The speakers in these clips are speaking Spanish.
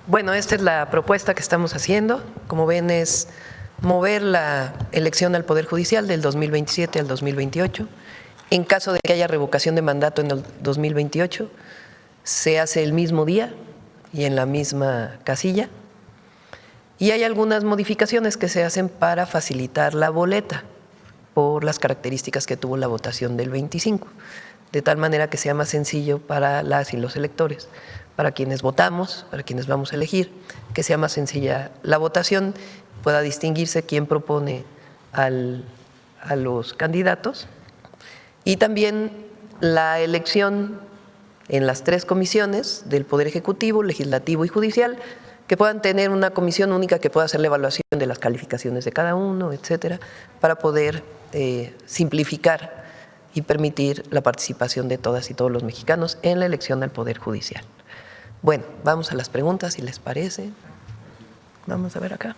Bueno, esta es la propuesta que estamos haciendo. Como ven, es mover la elección al Poder Judicial del 2027 al 2028. En caso de que haya revocación de mandato en el 2028, se hace el mismo día y en la misma casilla. Y hay algunas modificaciones que se hacen para facilitar la boleta por las características que tuvo la votación del 25, de tal manera que sea más sencillo para las y los electores, para quienes votamos, para quienes vamos a elegir, que sea más sencilla la votación, pueda distinguirse quién propone a los candidatos, y también la elección en las 3 comisiones del Poder Ejecutivo, Legislativo y Judicial, que puedan tener una comisión única que pueda hacer la evaluación de las calificaciones de cada uno, etcétera, para poder simplificar y permitir la participación de todas y todos los mexicanos en la elección al Poder Judicial. Bueno, vamos a las preguntas, si les parece. Vamos a ver acá.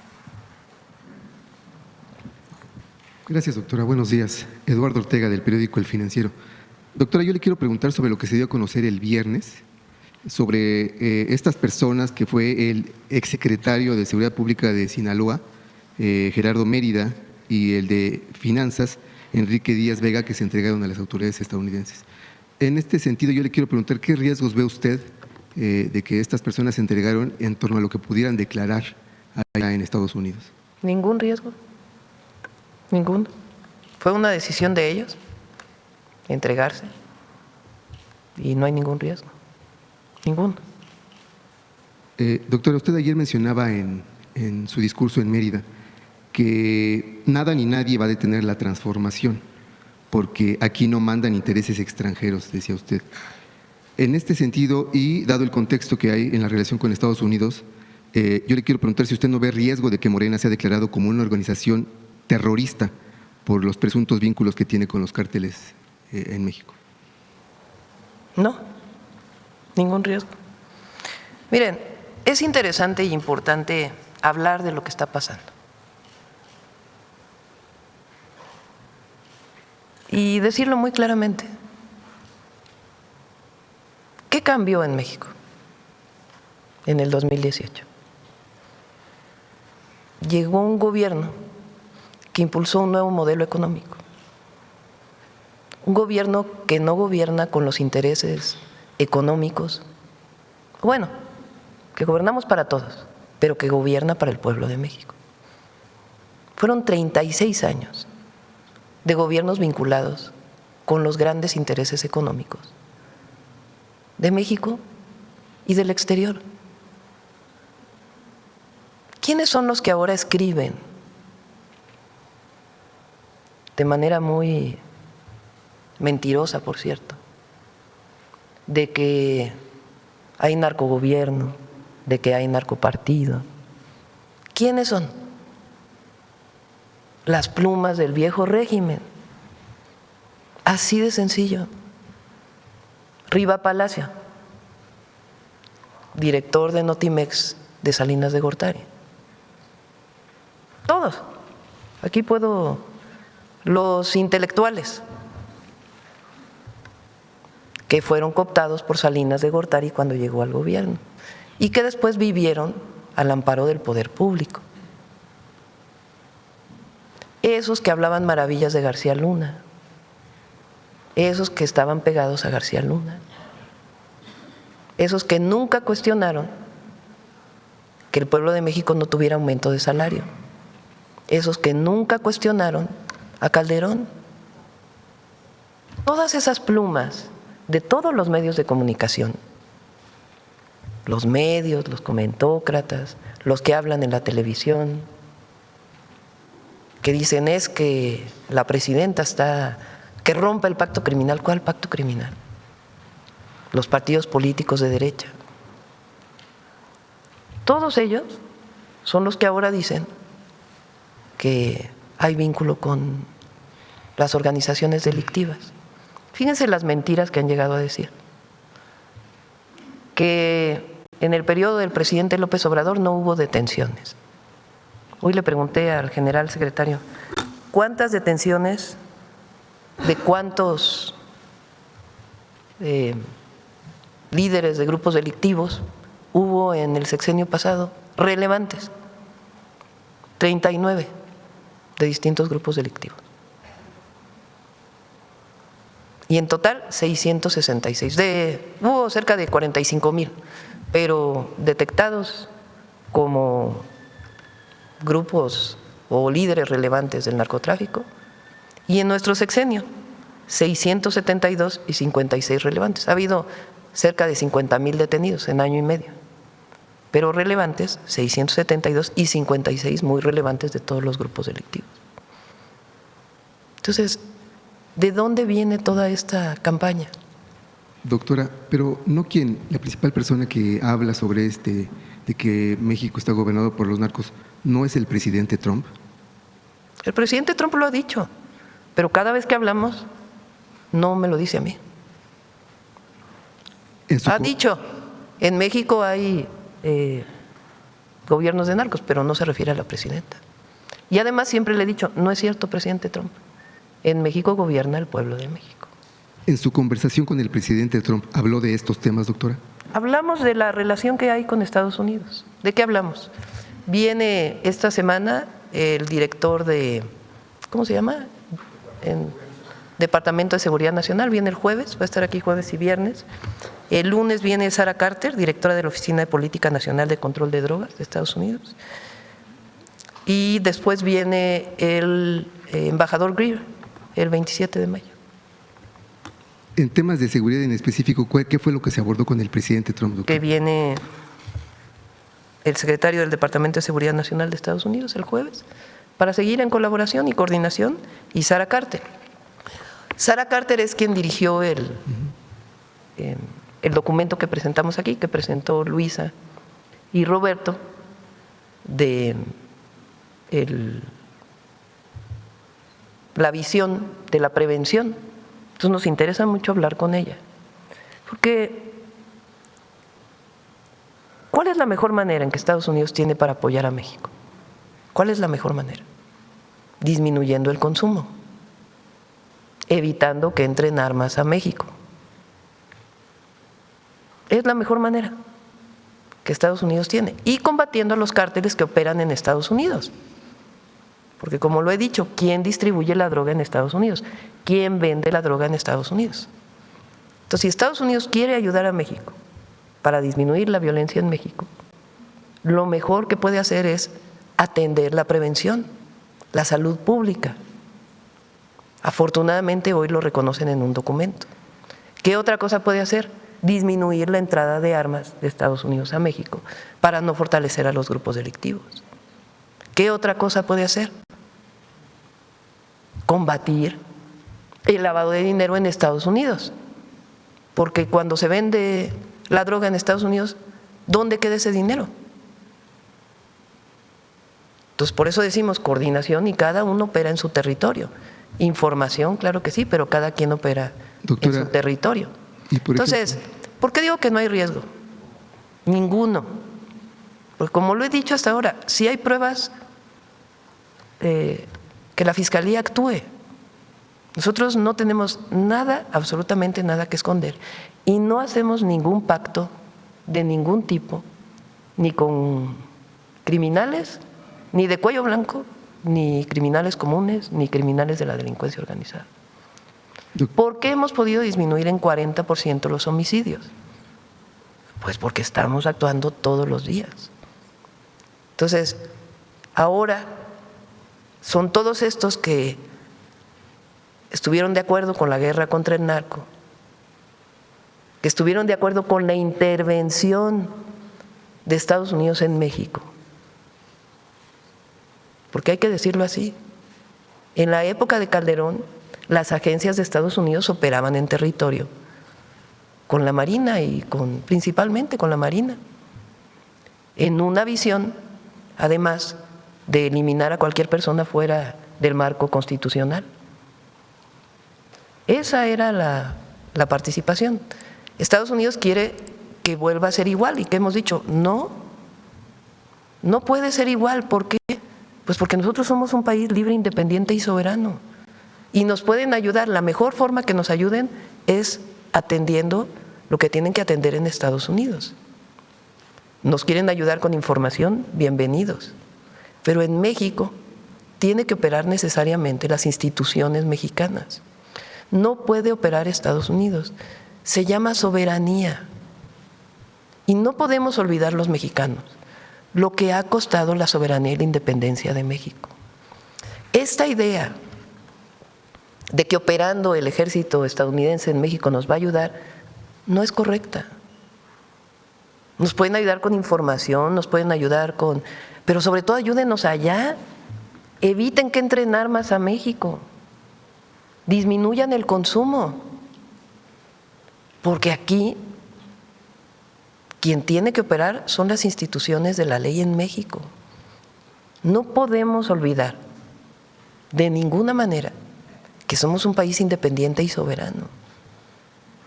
Gracias, doctora. Buenos días. Eduardo Ortega, del periódico El Financiero. Doctora, yo le quiero preguntar sobre lo que se dio a conocer el viernes, sobre estas personas que fue el exsecretario de Seguridad Pública de Sinaloa, Gerardo Mérida, y el de Finanzas, Enrique Díaz Vega, que se entregaron a las autoridades estadounidenses. En este sentido, yo le quiero preguntar, ¿qué riesgos ve usted de que estas personas se entregaron en torno a lo que pudieran declarar allá en Estados Unidos? Ningún riesgo, ninguno. Fue una decisión de ellos entregarse y no hay ningún riesgo, ninguno. Doctora, usted ayer mencionaba en su discurso en Mérida que nada ni nadie va a detener la transformación, porque aquí no mandan intereses extranjeros, decía usted. En este sentido, y dado el contexto que hay en la relación con Estados Unidos, yo le quiero preguntar si usted no ve riesgo de que Morena sea declarado como una organización terrorista por los presuntos vínculos que tiene con los cárteles en México. No, ningún riesgo. Miren, es interesante y importante hablar de lo que está pasando. Y decirlo muy claramente. ¿Qué cambió en México en el 2018? Llegó un gobierno que impulsó un nuevo modelo económico. Un gobierno que no gobierna con los intereses económicos. Bueno, que gobernamos para todos, pero que gobierna para el pueblo de México. Fueron 36 años de gobiernos vinculados con los grandes intereses económicos de México y del exterior. ¿Quiénes son los que ahora escriben de manera muy mentirosa, por cierto, de que hay narcogobierno, de que hay narcopartido? ¿Quiénes son? Las plumas del viejo régimen. Así de sencillo. Riva Palacio, director de Notimex de Salinas de Gortari. Todos. Aquí puedo, los intelectuales que fueron cooptados por Salinas de Gortari cuando llegó al gobierno y que después vivieron al amparo del poder público. Esos que hablaban maravillas de García Luna, esos que estaban pegados a García Luna, esos que nunca cuestionaron que el pueblo de México no tuviera aumento de salario, esos que nunca cuestionaron a Calderón. Todas esas plumas de todos los medios de comunicación, los medios, los comentócratas, los que hablan en la televisión, que dicen es que la presidenta está, que rompe el pacto criminal. ¿Cuál pacto criminal? Los partidos políticos de derecha. Todos ellos son los que ahora dicen que hay vínculo con las organizaciones delictivas. Fíjense las mentiras que han llegado a decir. Que en el periodo del presidente López Obrador no hubo detenciones. Hoy le pregunté al general secretario, ¿cuántas detenciones de cuántos líderes de grupos delictivos hubo en el sexenio pasado relevantes, 39 de distintos grupos delictivos. Y en total 666. Hubo cerca de 45,000, pero detectados como grupos o líderes relevantes del narcotráfico. Y en nuestro sexenio, 672 y 56 relevantes. Ha habido cerca de 50,000 detenidos en año y medio, pero relevantes 672 y 56 muy relevantes de todos los grupos delictivos. Entonces, ¿de dónde viene toda esta campaña? Doctora, pero no la principal persona que habla sobre de que México está gobernado por los narcos, ¿no es el presidente Trump? El presidente Trump lo ha dicho, pero cada vez que hablamos no me lo dice a mí. Ha dicho, en México hay gobiernos de narcos, pero no se refiere a la presidenta. Y además siempre le he dicho, no es cierto, presidente Trump, en México gobierna el pueblo de México. ¿En su conversación con el presidente Trump habló de estos temas, doctora? Hablamos de la relación que hay con Estados Unidos. ¿De qué hablamos? Viene esta semana el director de, ¿cómo se llama? Departamento de Seguridad Nacional, viene el jueves, va a estar aquí jueves y viernes. El lunes viene Sarah Carter, directora de la Oficina de Política Nacional de Control de Drogas de Estados Unidos. Y después viene el embajador Greer, el 27 de mayo. En temas de seguridad en específico, ¿qué fue lo que se abordó con el presidente Trump, doctor? Que viene el secretario del Departamento de Seguridad Nacional de Estados Unidos el jueves para seguir en colaboración y coordinación, y Sarah Carter. Sarah Carter es quien dirigió el documento que presentamos aquí, que presentó Luisa y Roberto, de la visión de la prevención. Entonces nos interesa mucho hablar con ella, porque ¿cuál es la mejor manera en que Estados Unidos tiene para apoyar a México? ¿Cuál es la mejor manera? Disminuyendo el consumo, evitando que entren armas a México. Es la mejor manera que Estados Unidos tiene, y combatiendo a los cárteles que operan en Estados Unidos. Porque como lo he dicho, ¿quién distribuye la droga en Estados Unidos? ¿Quién vende la droga en Estados Unidos? Entonces, si Estados Unidos quiere ayudar a México para disminuir la violencia en México, lo mejor que puede hacer es atender la prevención, la salud pública. Afortunadamente hoy lo reconocen en un documento. ¿Qué otra cosa puede hacer? Disminuir la entrada de armas de Estados Unidos a México para no fortalecer a los grupos delictivos. ¿Qué otra cosa puede hacer? Combatir el lavado de dinero en Estados Unidos. Porque cuando se vende la droga en Estados Unidos, ¿dónde queda ese dinero? Entonces, por eso decimos coordinación, y cada uno opera en su territorio. Información, claro que sí, pero cada quien opera, doctora, en su territorio. Entonces, ¿por qué digo que no hay riesgo? Ninguno. Porque como lo he dicho hasta ahora, si hay pruebas, que la Fiscalía actúe. Nosotros no tenemos nada, absolutamente nada que esconder, y no hacemos ningún pacto de ningún tipo, ni con criminales, ni de cuello blanco, ni criminales comunes, ni criminales de la delincuencia organizada. ¿Por qué hemos podido disminuir en 40% los homicidios? Pues porque estamos actuando todos los días. Entonces, ahora son todos estos que estuvieron de acuerdo con la guerra contra el narco, que estuvieron de acuerdo con la intervención de Estados Unidos en México. Porque hay que decirlo así. En la época de Calderón, las agencias de Estados Unidos operaban en territorio con la Marina y principalmente con la Marina, en una visión, además, de eliminar a cualquier persona fuera del marco constitucional. Esa era la participación. Estados Unidos quiere que vuelva a ser igual, y que hemos dicho, no puede ser igual. ¿Por qué? Pues porque nosotros somos un país libre, independiente y soberano, y nos pueden ayudar. La mejor forma que nos ayuden es atendiendo lo que tienen que atender en Estados Unidos. nos quieren ayudar con información, bienvenidos. Pero en México tiene que operar necesariamente las instituciones mexicanas. No puede operar Estados Unidos. Se llama soberanía. Y no podemos olvidar los mexicanos lo que ha costado la soberanía y la independencia de México. Esta idea de que operando el ejército estadounidense en México nos va a ayudar no es correcta. Nos pueden ayudar con información, nos pueden ayudar con… Pero sobre todo ayúdenos allá. Eviten que entren armas a México. Disminuyan el consumo. Porque aquí quien tiene que operar son las instituciones de la ley en México. No podemos olvidar de ninguna manera que somos un país independiente y soberano.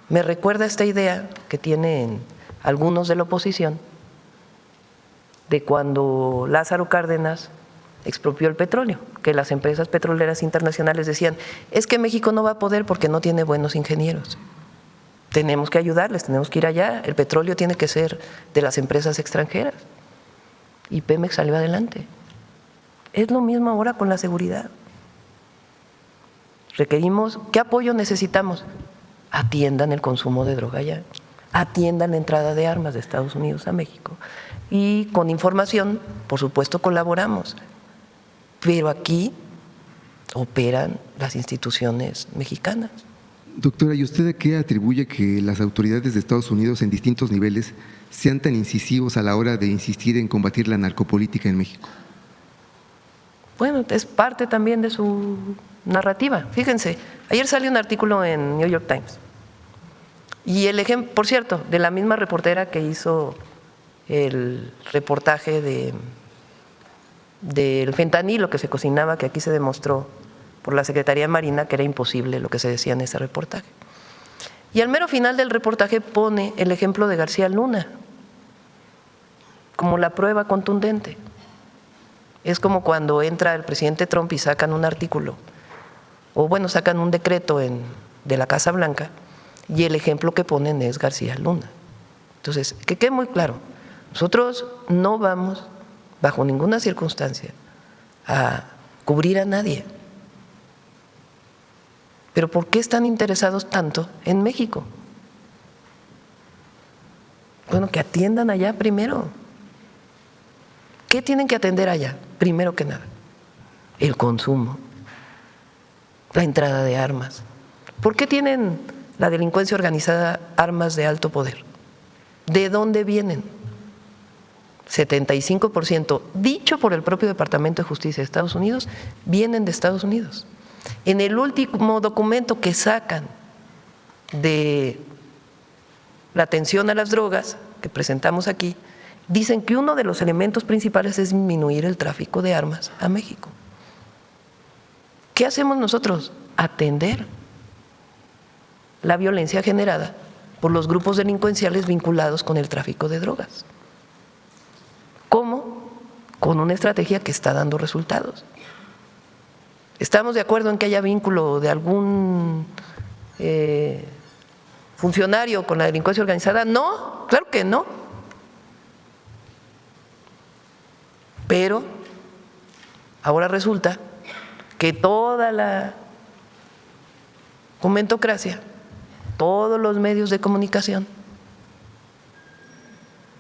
Me recuerda esta idea que tienen algunos de la oposición de cuando Lázaro Cárdenas expropió el petróleo, que las empresas petroleras internacionales decían, es que México no va a poder porque no tiene buenos ingenieros. Tenemos que ayudarles, tenemos que ir allá, el petróleo tiene que ser de las empresas extranjeras. Y Pemex salió adelante. Es lo mismo ahora con la seguridad. Requerimos, ¿qué apoyo necesitamos? Atiendan el consumo de droga allá, atiendan la entrada de armas de Estados Unidos a México. Y con información, por supuesto, colaboramos. Pero aquí operan las instituciones mexicanas. Doctora, ¿y usted a qué atribuye que las autoridades de Estados Unidos en distintos niveles sean tan incisivos a la hora de insistir en combatir la narcopolítica en México? Bueno, es parte también de su narrativa. Fíjense, ayer salió un artículo en New York Times y el ejemplo, por cierto, de la misma reportera que hizo el reportaje del fentanilo que se cocinaba, que aquí se demostró por la Secretaría de Marina que era imposible lo que se decía en ese reportaje. Y al mero final del reportaje pone el ejemplo de García Luna como la prueba contundente. Es como cuando entra el presidente Trump y sacan un artículo, o bueno, sacan un decreto de la Casa Blanca, y el ejemplo que ponen es García Luna. Entonces, que quede muy claro, nosotros no vamos, bajo ninguna circunstancia, a cubrir a nadie. Pero ¿por qué están interesados tanto en México? Bueno, que atiendan allá primero. ¿Qué tienen que atender allá? Primero que nada, el consumo, la entrada de armas. ¿Por qué tienen la delincuencia organizada armas de alto poder? ¿De dónde vienen? 75%, dicho por el propio Departamento de Justicia de Estados Unidos, vienen de Estados Unidos. En el último documento que sacan de la atención a las drogas que presentamos aquí, dicen que uno de los elementos principales es disminuir el tráfico de armas a México. ¿Qué hacemos nosotros? Atender la violencia generada por los grupos delincuenciales vinculados con el tráfico de drogas. ¿Cómo? Con una estrategia que está dando resultados. ¿Estamos de acuerdo en que haya vínculo de algún funcionario con la delincuencia organizada? No, claro que no. Pero ahora resulta que toda la comentocracia, todos los medios de comunicación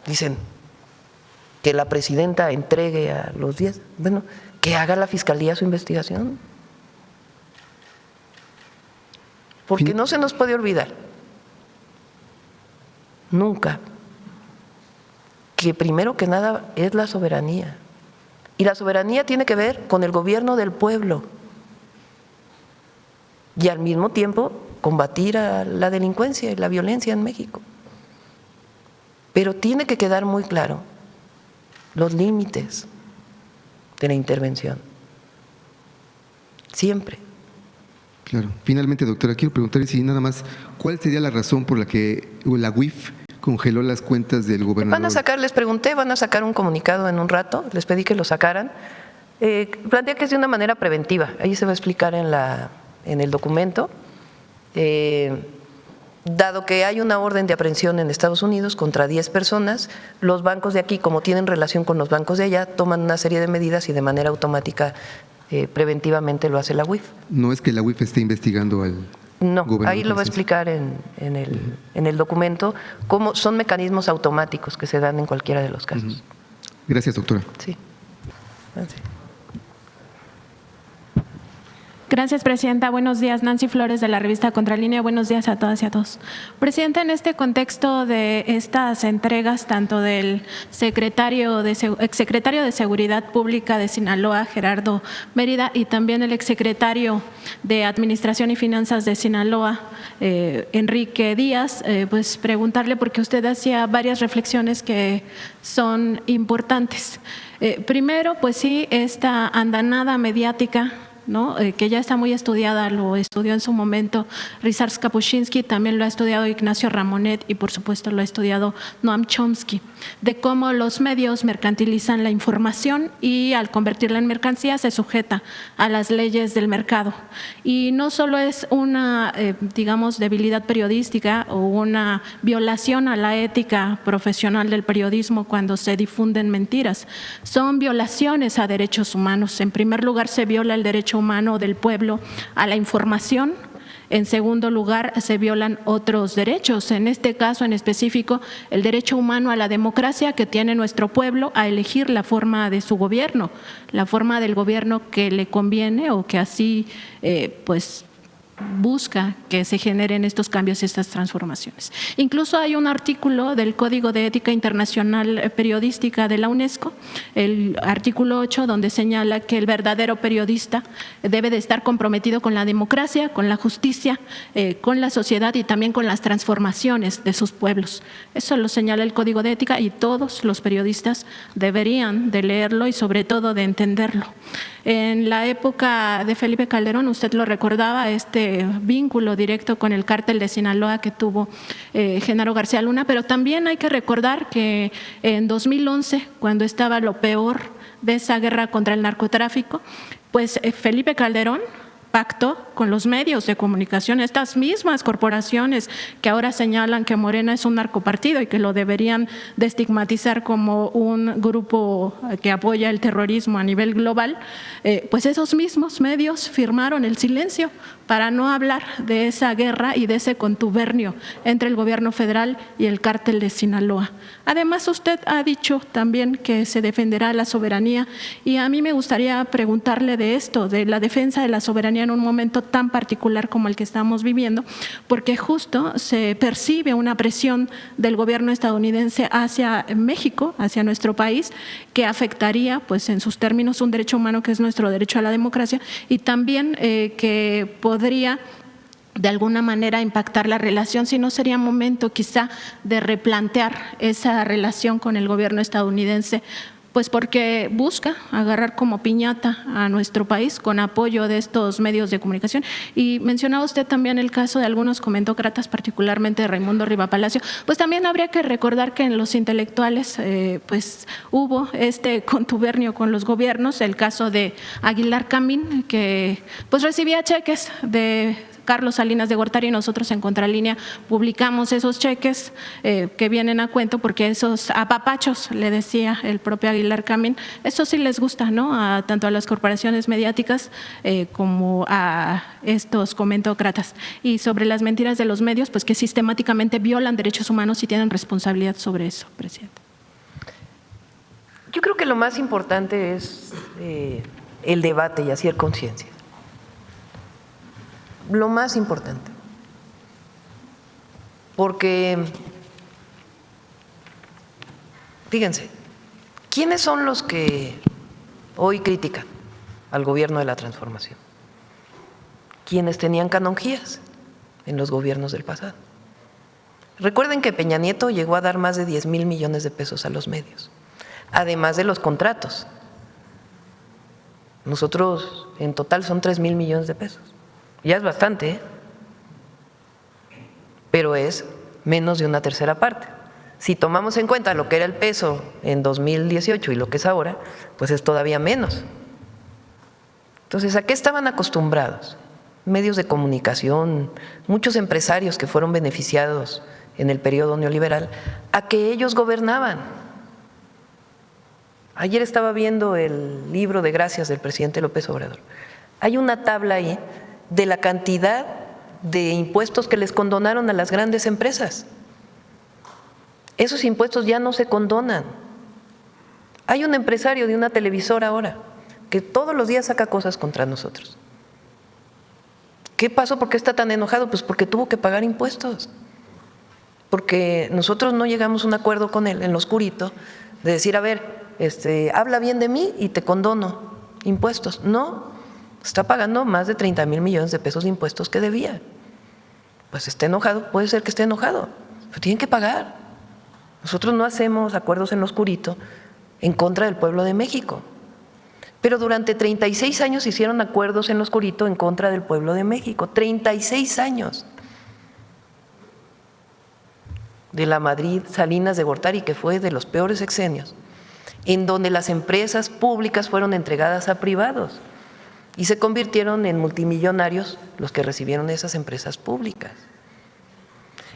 dicen que la presidenta entregue a los 10, bueno, que haga la Fiscalía su investigación. Porque no se nos puede olvidar nunca que primero que nada es la soberanía. Y la soberanía tiene que ver con el gobierno del pueblo y al mismo tiempo combatir a la delincuencia y la violencia en México. Pero tiene que quedar muy claro los límites de la intervención. Siempre. Claro. Finalmente, doctora, quiero preguntarle si nada más, ¿cuál sería la razón por la que la UIF congeló las cuentas del gobernador? Van a sacar, les pregunté, van a sacar un comunicado en un rato, les pedí que lo sacaran. Plantea que es de una manera preventiva, ahí se va a explicar en el documento. Dado que hay una orden de aprehensión en Estados Unidos contra 10 personas, los bancos de aquí, como tienen relación con los bancos de allá, toman una serie de medidas y de manera automática, preventivamente lo hace la UIF. No es que la UIF esté investigando al No, gobernador. ahí lo va a explicar en el documento, cómo son mecanismos automáticos que se dan en cualquiera de los casos. Gracias, doctora. Sí. Gracias. Gracias, Presidenta. Buenos días. Nancy Flores, de la revista Contralínea. Buenos días a todas y a todos. Presidenta, en este contexto de estas entregas, tanto del exsecretario de Seguridad Pública de Sinaloa, Gerardo Mérida, y también el exsecretario de Administración y Finanzas de Sinaloa, Enrique Díaz, pues preguntarle, porque usted hacía varias reflexiones que son importantes. Primero, pues sí, esta andanada mediática, ¿no? Que ya está muy estudiada, lo estudió en su momento Ryszard Kapuscinski, también lo ha estudiado Ignacio Ramonet y por supuesto lo ha estudiado Noam Chomsky, de cómo los medios mercantilizan la información y al convertirla en mercancía se sujeta a las leyes del mercado. Y no solo es una, digamos, debilidad periodística o una violación a la ética profesional del periodismo cuando se difunden mentiras, son violaciones a derechos humanos. En primer lugar, se viola el derecho humano del pueblo a la información. En segundo lugar, se violan otros derechos, en este caso en específico, el derecho humano a la democracia que tiene nuestro pueblo a elegir la forma de su gobierno, la forma del gobierno que le conviene o que así pues busca que se generen estos cambios y estas transformaciones. Incluso hay un artículo del Código de Ética Internacional Periodística de la UNESCO, el artículo 8, donde señala que el verdadero periodista debe de estar comprometido con la democracia, con la justicia, con la sociedad y también con las transformaciones de sus pueblos. Eso lo señala el Código de Ética y todos los periodistas deberían de leerlo y sobre todo de entenderlo. En la época de Felipe Calderón, usted lo recordaba, este vínculo directo con el cártel de Sinaloa que tuvo Genaro García Luna, pero también hay que recordar que en 2011, cuando estaba lo peor de esa guerra contra el narcotráfico, pues Felipe Calderón pactó con los medios de comunicación, estas mismas corporaciones que ahora señalan que Morena es un narcopartido y que lo deberían de estigmatizar como un grupo que apoya el terrorismo a nivel global, pues esos mismos medios firmaron el silencio para no hablar de esa guerra y de ese contubernio entre el gobierno federal y el cártel de Sinaloa. Además, usted ha dicho también que se defenderá la soberanía y a mí me gustaría preguntarle de esto, de la defensa de la soberanía en un momento tan particular como el que estamos viviendo, porque justo se percibe una presión del gobierno estadounidense hacia México, hacia nuestro país, que afectaría, pues en sus términos, un derecho humano que es nuestro derecho a la democracia y también que podría de alguna manera impactar la relación, si no sería momento quizá de replantear esa relación con el gobierno estadounidense, pues porque busca agarrar como piñata a nuestro país con apoyo de estos medios de comunicación. Y mencionaba usted también el caso de algunos comentócratas, particularmente de Raimundo Rivapalacio, pues también habría que recordar que en los intelectuales pues hubo este contubernio con los gobiernos, el caso de Aguilar Camín, que pues recibía cheques de Carlos Salinas de Gortari y nosotros en Contralínea publicamos esos cheques que vienen a cuento porque esos apapachos, le decía el propio Aguilar Camín, eso sí les gusta, ¿no? Tanto a las corporaciones mediáticas como a estos comentócratas. Y sobre las mentiras de los medios, pues que sistemáticamente violan derechos humanos y tienen responsabilidad sobre eso, presidente. Yo creo que lo más importante es el debate y hacer conciencia. Lo más importante, porque fíjense, ¿quiénes son los que hoy critican al gobierno de la transformación? Quienes tenían canonjías en los gobiernos del pasado. Recuerden que Peña Nieto llegó a dar más de 10,000 millones de pesos a los medios, además de los contratos. Nosotros en total son 3,000 millones de pesos. Ya es bastante, pero es menos de una tercera parte. Si tomamos en cuenta lo que era el peso en 2018 y lo que es ahora, pues es todavía menos. Entonces, ¿a qué estaban acostumbrados? medios de comunicación, muchos empresarios que fueron beneficiados en el periodo neoliberal, a que ellos gobernaban. Ayer estaba viendo el libro de gracias del presidente López Obrador. Hay una tabla ahí de la cantidad de impuestos que les condonaron a las grandes empresas. Esos impuestos ya no se condonan. Hay un empresario de una televisora ahora que todos los días saca cosas contra nosotros. ¿Qué pasó? ¿Por qué está tan enojado? Pues porque tuvo que pagar impuestos. Porque nosotros no llegamos a un acuerdo con él en lo oscurito de decir, a ver, habla bien de mí y te condono impuestos. No, está pagando más de 30,000 millones de pesos de impuestos que debía. Pues está enojado, puede ser que esté enojado, pero tienen que pagar. Nosotros no hacemos acuerdos en lo oscurito en contra del pueblo de México. Pero durante 36 años hicieron acuerdos en lo oscurito en contra del pueblo de México. 36 años. De la Madrid Salinas de Gortari, que fue de los peores sexenios, en donde las empresas públicas fueron entregadas a privados y se convirtieron en multimillonarios los que recibieron esas empresas públicas.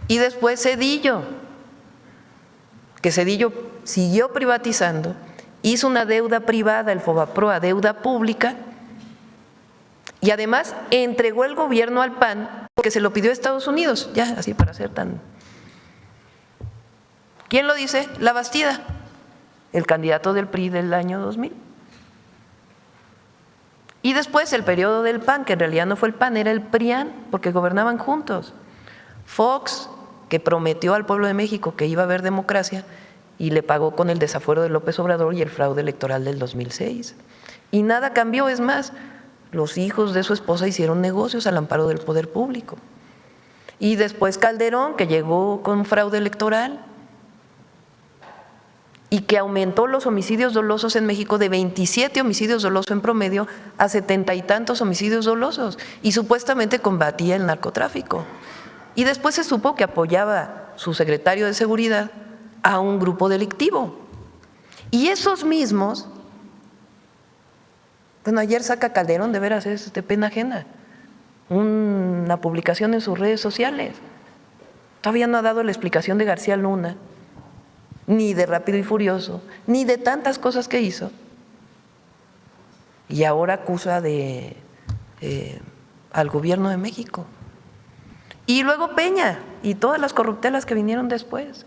Y después Zedillo, que Zedillo siguió privatizando, hizo una deuda privada, el Fobaproa, deuda pública, y además entregó el gobierno al PAN porque se lo pidió a Estados Unidos, ya así para ser tan… ¿Quién lo dice? La Bastida, el candidato del PRI del año 2000. Y después el periodo del PAN, que en realidad no fue el PAN, era el PRIAN, porque gobernaban juntos. Fox, que prometió al pueblo de México que iba a haber democracia y le pagó con el desafuero de López Obrador y el fraude electoral del 2006. Y nada cambió, es más, los hijos de su esposa hicieron negocios al amparo del poder público. Y después Calderón, que llegó con fraude electoral y que aumentó los homicidios dolosos en México de 27 homicidios dolosos en promedio a 70 y tantos homicidios dolosos, y supuestamente combatía el narcotráfico. Y después se supo que apoyaba su secretario de Seguridad a un grupo delictivo. Y esos mismos, bueno, ayer saca Calderón, de veras es de pena ajena, una publicación en sus redes sociales. Todavía no ha dado la explicación de García Luna, ni de Rápido y Furioso, ni de tantas cosas que hizo. Y ahora acusa al gobierno de México. Y luego Peña y todas las corruptelas que vinieron después.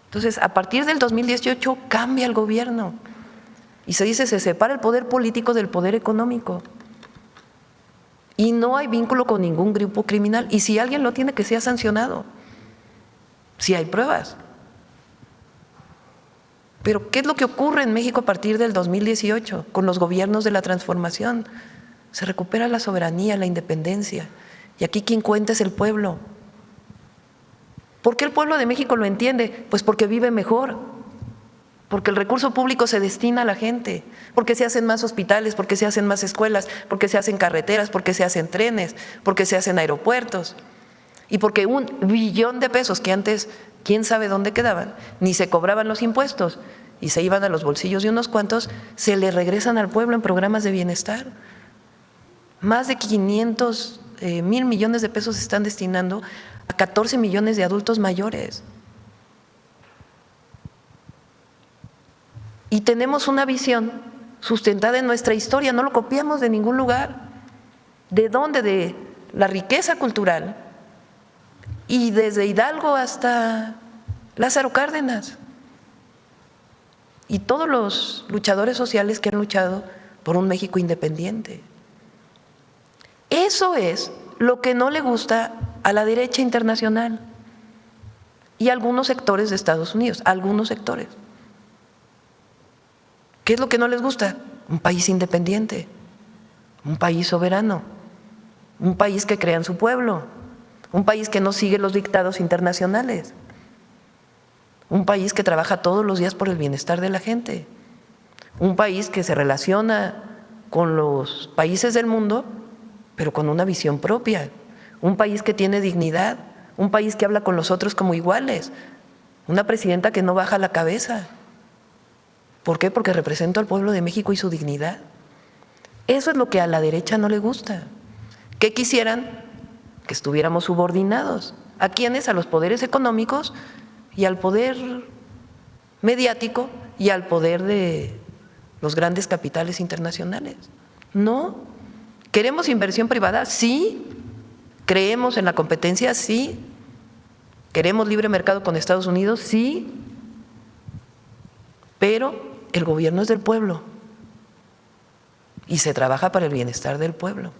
Entonces, a partir del 2018 cambia el gobierno y se dice, se separa el poder político del poder económico. Y no hay vínculo con ningún grupo criminal. Y si alguien lo tiene, que sea sancionado, si hay pruebas. Pero ¿qué es lo que ocurre en México a partir del 2018 con los gobiernos de la transformación? Se recupera la soberanía, la independencia. Y aquí quien cuenta es el pueblo. ¿Por qué el pueblo de México lo entiende? Pues porque vive mejor, porque el recurso público se destina a la gente, porque se hacen más hospitales, porque se hacen más escuelas, porque se hacen carreteras, porque se hacen trenes, porque se hacen aeropuertos. Y porque 1 billón de pesos que antes, quién sabe dónde quedaban, ni se cobraban los impuestos y se iban a los bolsillos de unos cuantos, se le regresan al pueblo en programas de bienestar. Más de 500,000 millones de pesos se están destinando a 14 millones de adultos mayores. Y tenemos una visión sustentada en nuestra historia, no lo copiamos de ningún lugar. ¿De dónde? De la riqueza cultural. Y desde Hidalgo hasta Lázaro Cárdenas. Y todos los luchadores sociales que han luchado por un México independiente. Eso es lo que no le gusta a la derecha internacional y a algunos sectores de Estados Unidos, algunos sectores. ¿Qué es lo que no les gusta? Un país independiente, un país soberano, un país que crea en su pueblo, un país que no sigue los dictados internacionales, un país que trabaja todos los días por el bienestar de la gente, un país que se relaciona con los países del mundo, pero con una visión propia, un país que tiene dignidad, un país que habla con los otros como iguales, una presidenta que no baja la cabeza. ¿Por qué? Porque representa al pueblo de México y su dignidad. Eso es lo que a la derecha no le gusta. que quisieran que estuviéramos subordinados. ¿A quiénes? A los poderes económicos y al poder mediático y al poder de los grandes capitales internacionales. No. ¿Queremos inversión privada? Sí. ¿Creemos en la competencia? Sí. ¿Queremos libre mercado con Estados Unidos? Sí. Pero el gobierno es del pueblo y se trabaja para el bienestar del pueblo.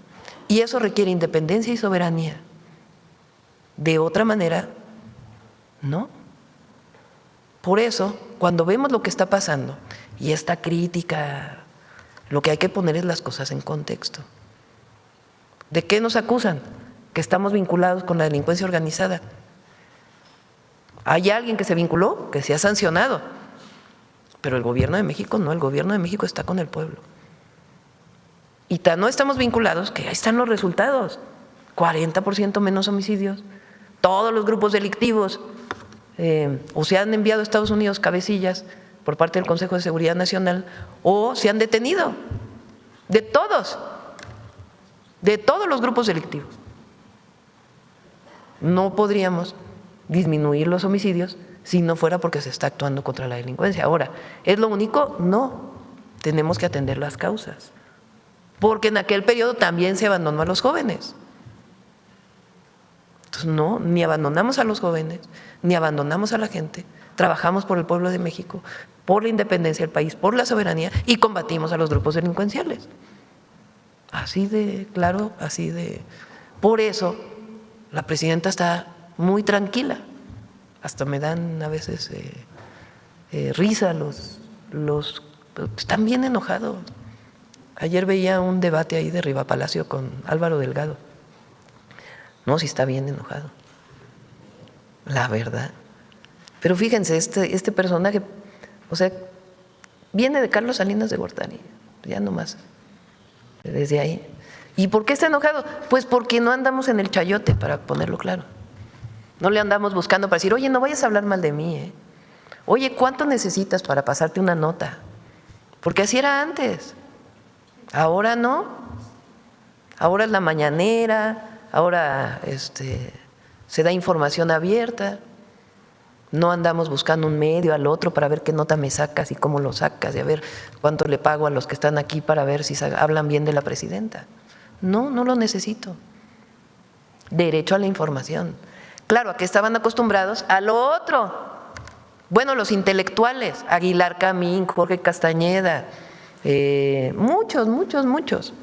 Y eso requiere independencia y soberanía. De otra manera, no. Por eso, cuando vemos lo que está pasando y esta crítica, lo que hay que poner es las cosas en contexto. ¿De qué nos acusan? Que estamos vinculados con la delincuencia organizada. ¿Hay alguien que se vinculó? Que se ha sancionado. Pero el gobierno de México no, el gobierno de México está con el pueblo. Y no estamos vinculados, que ahí están los resultados. 40% menos homicidios. Todos los grupos delictivos o se han enviado a Estados Unidos cabecillas por parte del Consejo de Seguridad Nacional o se han detenido. De todos los grupos delictivos. No podríamos disminuir los homicidios si no fuera porque se está actuando contra la delincuencia. Ahora, ¿es lo único? No. Tenemos que atender las causas. Porque en aquel periodo también se abandonó a los jóvenes. Entonces, no, ni abandonamos a los jóvenes, ni abandonamos a la gente. Trabajamos por el pueblo de México, por la independencia del país, por la soberanía y combatimos a los grupos delincuenciales. Así de claro, así de… Por eso la presidenta está muy tranquila. Hasta me dan a veces risa los… Están bien enojados. Ayer veía un debate ahí de Rivapalacio con Álvaro Delgado. No, sí está bien enojado, la verdad. Pero fíjense, este personaje, o sea, viene de Carlos Salinas de Gortari, ya nomás, desde ahí. ¿Y por qué está enojado? Pues porque no andamos en el chayote, para ponerlo claro. No le andamos buscando para decir, oye, no vayas a hablar mal de mí, ¿eh? Oye, ¿cuánto necesitas para pasarte una nota? Porque así era antes. Ahora no. Ahora es la mañanera. Ahora se da información abierta, no andamos buscando un medio al otro para ver qué nota me sacas y cómo lo sacas y a ver cuánto le pago a los que están aquí para ver si hablan bien de la presidenta. No, no lo necesito. Derecho a la información. Claro, ¿a qué estaban acostumbrados? A lo otro. Bueno, los intelectuales, Aguilar Camín, Jorge Castañeda, muchos.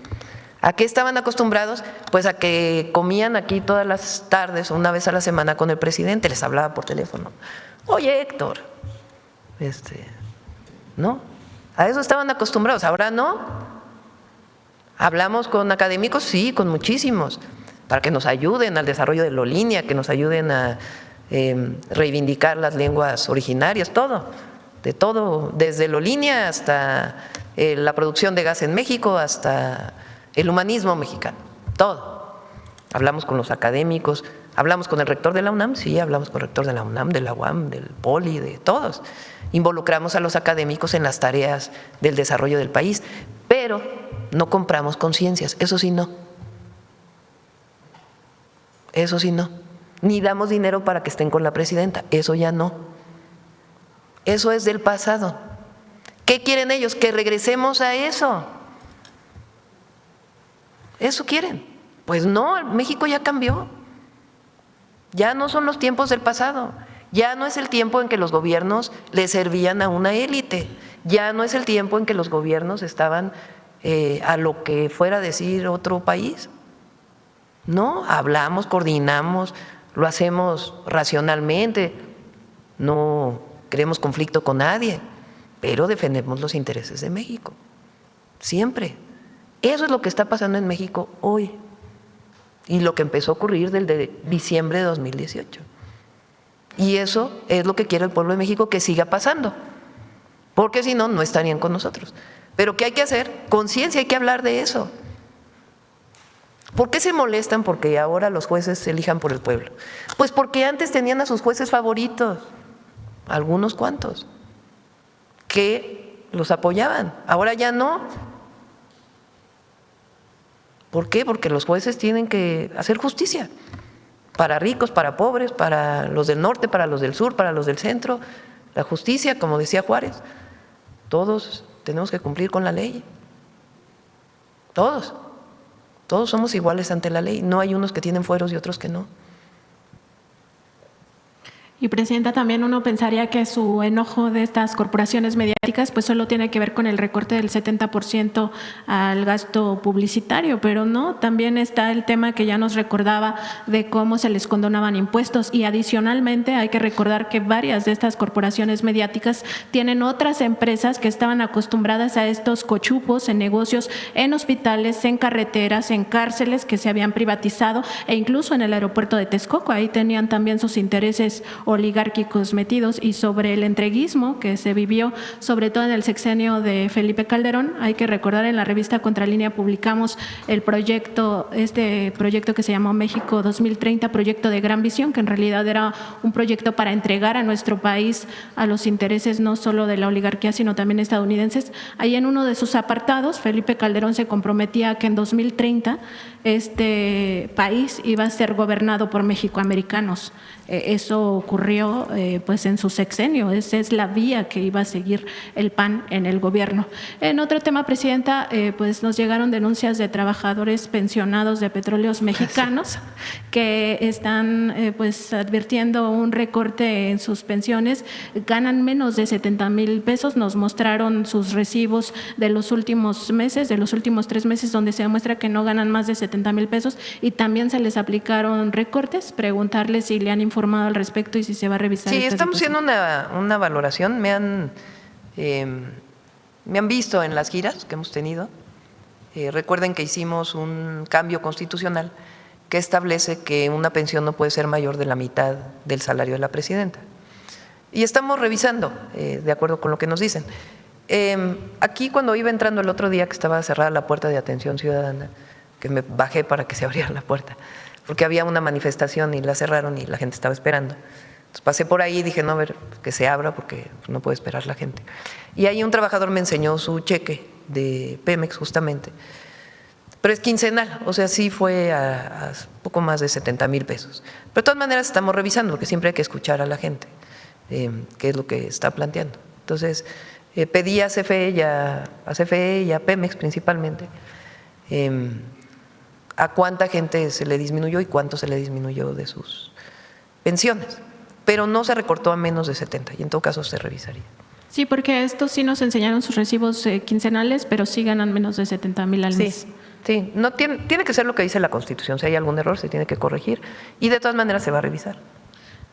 ¿A qué estaban acostumbrados? Pues a que comían aquí todas las tardes, una vez a la semana con el presidente, les hablaba por teléfono. Oye, Héctor, ¿no? A eso estaban acostumbrados, ahora no. Hablamos con académicos, sí, con muchísimos, para que nos ayuden al desarrollo de Lolinia, que nos ayuden a reivindicar las lenguas originarias, todo, de todo, desde Lolinia hasta la producción de gas en México, hasta el humanismo mexicano, todo. Hablamos con los académicos, hablamos con el rector de la UNAM, sí, hablamos con el rector de la UNAM, de la UAM, del POLI, de todos. Involucramos a los académicos en las tareas del desarrollo del país, pero no compramos conciencias, eso sí no. Eso sí no. Ni damos dinero para que estén con la presidenta, eso ya no. Eso es del pasado. ¿Qué quieren ellos? Que regresemos a eso. ¿Eso quieren? Pues no, México ya cambió. Ya no son los tiempos del pasado. Ya no es el tiempo en que los gobiernos le servían a una élite. Ya no es el tiempo en que los gobiernos estaban a lo que fuera a decir otro país. No, hablamos, coordinamos, lo hacemos racionalmente. No queremos conflicto con nadie, pero defendemos los intereses de México. Siempre. Eso es lo que está pasando en México hoy y lo que empezó a ocurrir desde diciembre de 2018. Y eso es lo que quiere el pueblo de México que siga pasando, porque si no, no estarían con nosotros. Pero ¿qué hay que hacer? Conciencia, hay que hablar de eso. ¿Por qué se molestan porque ahora los jueces se elijan por el pueblo? Pues porque antes tenían a sus jueces favoritos, algunos cuantos, que los apoyaban, ahora ya no. ¿Por qué? Porque los jueces tienen que hacer justicia para ricos, para pobres, para los del norte, para los del sur, para los del centro. La justicia, como decía Juárez, todos tenemos que cumplir con la ley. Todos somos iguales ante la ley. No hay unos que tienen fueros y otros que no. Y Presidenta, también uno pensaría que su enojo de estas corporaciones mediáticas pues solo tiene que ver con el recorte del 70% al gasto publicitario, pero no, también está el tema que ya nos recordaba de cómo se les condonaban impuestos, y adicionalmente hay que recordar que varias de estas corporaciones mediáticas tienen otras empresas que estaban acostumbradas a estos cochupos en negocios, en hospitales, en carreteras, en cárceles que se habían privatizado, e incluso en el aeropuerto de Texcoco, ahí tenían también sus intereses oligárquicos metidos. Y sobre el entreguismo que se vivió, sobre todo en el sexenio de Felipe Calderón, hay que recordar, en la revista Contralínea publicamos el proyecto, este proyecto que se llamó México 2030, proyecto de gran visión, que en realidad era un proyecto para entregar a nuestro país a los intereses no solo de la oligarquía, sino también estadounidenses. Ahí en uno de sus apartados, Felipe Calderón se comprometía a que en 2030 este país iba a ser gobernado por mexicoamericanos. Eso ocurrió pues en su sexenio, esa es la vía que iba a seguir el PAN en el gobierno. En otro tema, Presidenta, pues nos llegaron denuncias de trabajadores pensionados de Petróleos Mexicanos que están pues advirtiendo un recorte en sus pensiones, ganan menos de 70,000 pesos, nos mostraron sus recibos de los últimos meses, de los últimos 3 meses, donde se demuestra que no ganan más de 70,000 pesos y también se les aplicaron recortes. Preguntarles si le han informado al respecto y si se va a revisar. Sí, estamos haciendo una valoración. Me han visto en las giras que hemos tenido. Recuerden que hicimos un cambio constitucional que establece que una pensión no puede ser mayor de la mitad del salario de la presidenta. Y estamos revisando, de acuerdo con lo que nos dicen. Aquí, cuando iba entrando el otro día, que estaba cerrada la puerta de atención ciudadana, que me bajé para que se abriera la puerta, porque había una manifestación y la cerraron y la gente estaba esperando. Entonces pasé por ahí y dije, no, a ver, que se abra porque no puede esperar la gente. Y ahí un trabajador me enseñó su cheque de Pemex justamente, pero es quincenal, o sea, sí fue a poco más de 70,000 pesos. Pero de todas maneras estamos revisando, porque siempre hay que escuchar a la gente, qué es lo que está planteando. Entonces pedí a CFE y a Pemex principalmente, a cuánta gente se le disminuyó y cuánto se le disminuyó de sus pensiones, pero no se recortó a menos de 70 y en todo caso se revisaría. Sí, porque estos sí nos enseñaron sus recibos quincenales, pero sí ganan menos de 70,000 al mes. Sí, no tiene que ser lo que dice la Constitución. Si hay algún error se tiene que corregir y de todas maneras se va a revisar.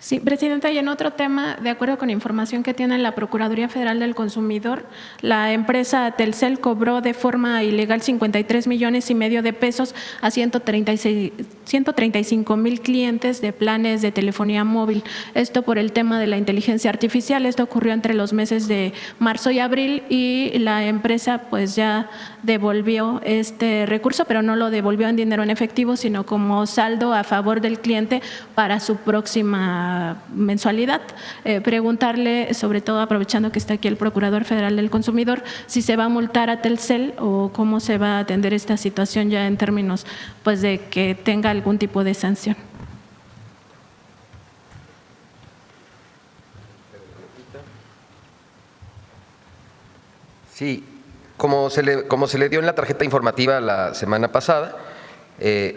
Sí, Presidenta, y en otro tema, de acuerdo con información que tiene la Procuraduría Federal del Consumidor, la empresa Telcel cobró de forma ilegal 53,5 millones de pesos a 135,000 clientes de planes de telefonía móvil. Esto por el tema de la inteligencia artificial. Esto ocurrió entre los meses de marzo y abril y la empresa pues ya devolvió este recurso, pero no lo devolvió en dinero en efectivo, sino como saldo a favor del cliente para su próxima mensualidad. Preguntarle, sobre todo aprovechando que está aquí el Procurador Federal del Consumidor, si se va a multar a Telcel o cómo se va a atender esta situación ya en términos pues de que tenga algún tipo de sanción. Sí, como se le dio en la tarjeta informativa la semana pasada,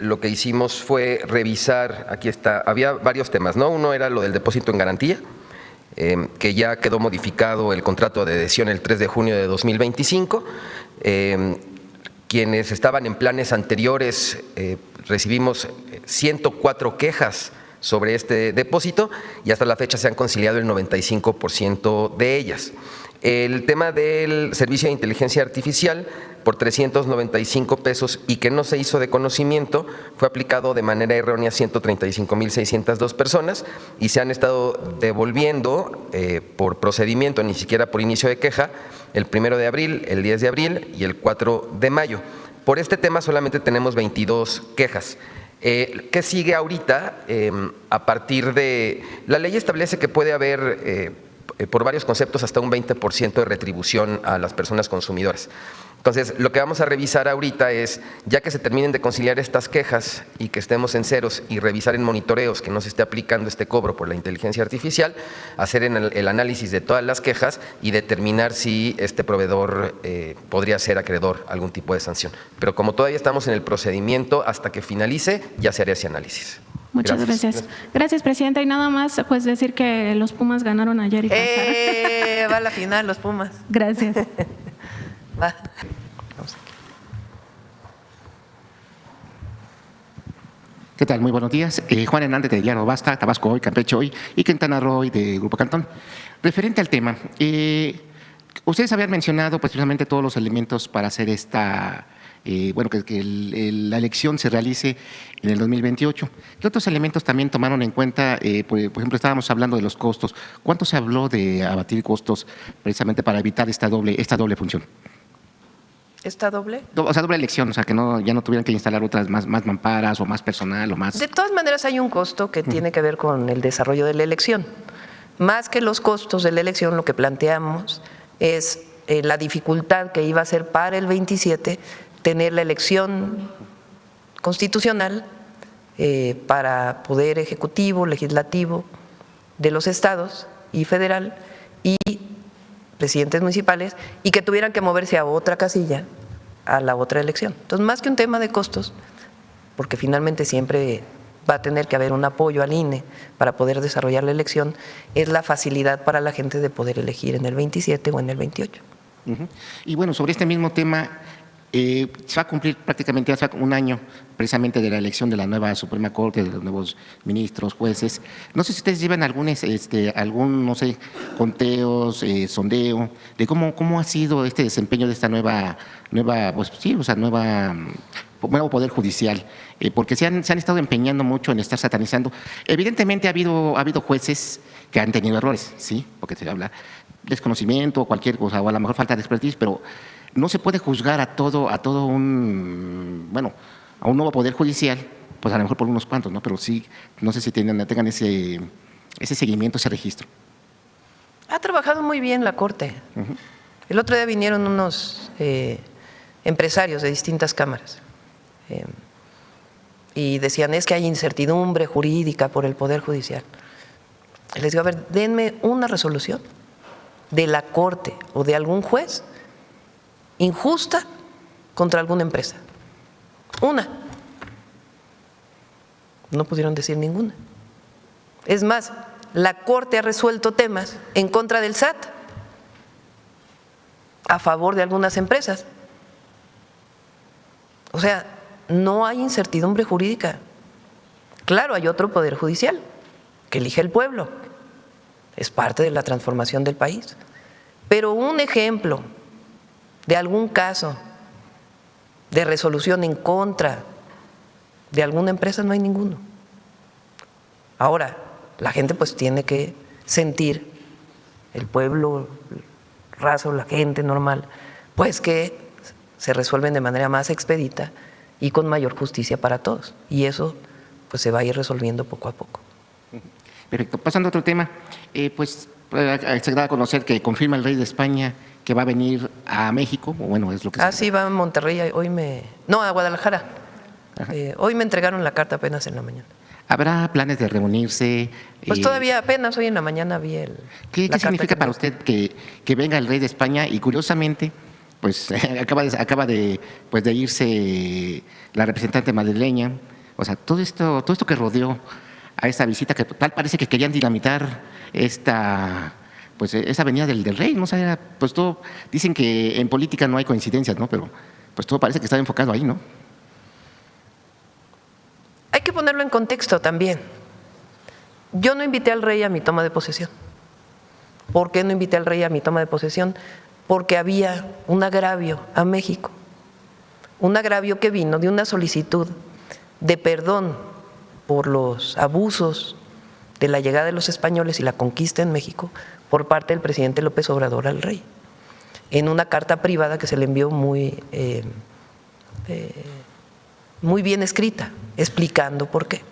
lo que hicimos fue revisar, aquí está, había varios temas, ¿no? Uno era lo del depósito en garantía, que ya quedó modificado el contrato de adhesión el 3 de junio de 2025. Quienes estaban en planes anteriores recibimos 104 quejas sobre este depósito y hasta la fecha se han conciliado el 95% de ellas. El tema del servicio de inteligencia artificial por 395 pesos y que no se hizo de conocimiento fue aplicado de manera errónea a 135,602 personas y se han estado devolviendo por procedimiento, ni siquiera por inicio de queja, el 1 de abril, el 10 de abril y el 4 de mayo. Por este tema solamente tenemos 22 quejas. ¿Qué sigue ahorita? A partir de… La ley establece que puede haber… por varios conceptos hasta un 20% de retribución a las personas consumidoras. Entonces, lo que vamos a revisar ahorita es, ya que se terminen de conciliar estas quejas y que estemos en ceros y revisar en monitoreos que no se esté aplicando este cobro por la inteligencia artificial, hacer el análisis de todas las quejas y determinar si este proveedor podría ser acreedor a algún tipo de sanción. Pero como todavía estamos en el procedimiento, hasta que finalice, ya se hará ese análisis. Muchas gracias. Gracias, presidenta. Y nada más, pues decir que los Pumas ganaron ayer y pasaron. Va a la final los Pumas. Gracias. Va. ¿Qué tal? Muy buenos días. Juan Hernández de Diario Basta, Tabasco Hoy, Campeche Hoy y Quintana Roo Hoy de Grupo Cantón. Referente al tema, ustedes habían mencionado pues, precisamente todos los elementos para hacer esta, la elección se realice en el 2028. ¿Qué otros elementos también tomaron en cuenta? Por ejemplo, estábamos hablando de los costos. ¿Cuánto se habló de abatir costos precisamente para evitar esta doble función? ¿Está doble? O sea, doble elección, o sea, que ya no tuvieran que instalar otras más mamparas o más personal o más… De todas maneras hay un costo que tiene que ver con el desarrollo de la elección. Más que los costos de la elección, lo que planteamos es la dificultad que iba a ser para el 27 tener la elección constitucional para poder ejecutivo, legislativo de los estados y federal y presidentes municipales y que tuvieran que moverse a otra casilla, a la otra elección. Entonces, más que un tema de costos, porque finalmente siempre va a tener que haber un apoyo al INE para poder desarrollar la elección, es la facilidad para la gente de poder elegir en el 27 o en el 28. Y bueno, sobre este mismo tema, se va a cumplir prácticamente hace un año precisamente de la elección de la nueva Suprema Corte, de los nuevos ministros, jueces. No sé si ustedes llevan algún no sé, conteos, sondeo, de cómo ha sido este desempeño de esta nuevo Poder Judicial, porque se han estado empeñando mucho en estar satanizando. Evidentemente ha habido jueces que han tenido errores, ¿sí? Porque se habla desconocimiento o cualquier cosa, o a lo mejor falta de expertise, pero no se puede juzgar a un nuevo Poder Judicial, pues a lo mejor por unos cuantos, ¿no? Pero sí, no sé si tengan ese seguimiento, ese registro. Ha trabajado muy bien la Corte. El otro día vinieron unos empresarios de distintas cámaras y decían, es que hay incertidumbre jurídica por el Poder Judicial. Les digo, a ver, denme una resolución de la Corte o de algún juez injusta contra alguna empresa. Una. No pudieron decir ninguna. Es más, la Corte ha resuelto temas en contra del SAT a favor de algunas empresas. O sea, no hay incertidumbre jurídica. Claro, hay otro Poder Judicial que elige el pueblo. Es parte de la transformación del país. Pero un ejemplo de algún caso de resolución en contra de alguna empresa no hay ninguno. Ahora, la gente pues tiene que sentir, el pueblo raso, la gente normal, pues que se resuelven de manera más expedita y con mayor justicia para todos. Y eso pues se va a ir resolviendo poco a poco. Perfecto. Pasando a otro tema, se da a conocer que confirma el rey de España que va a venir a México, o bueno, es lo que… sí, va a Monterrey, a Guadalajara. Hoy me entregaron la carta apenas en la mañana. ¿Habrá planes de reunirse? Pues todavía apenas hoy en la mañana vi ¿Qué significa para usted que venga el rey de España y curiosamente pues acaba de irse la representante madrileña? O sea, todo esto que rodeó a esta visita, que tal parece que querían dinamitar esa venida del rey, no sé, pues todo, dicen que en política no hay coincidencias, ¿no? Pero pues todo parece que está enfocado ahí, ¿no? Hay que ponerlo en contexto también. Yo no invité al rey a mi toma de posesión. ¿Por qué no invité al rey a mi toma de posesión? Porque había un agravio a México, un agravio que vino de una solicitud de perdón por los abusos de la llegada de los españoles y la conquista en México por parte del presidente López Obrador al rey, en una carta privada que se le envió muy bien escrita, explicando por qué.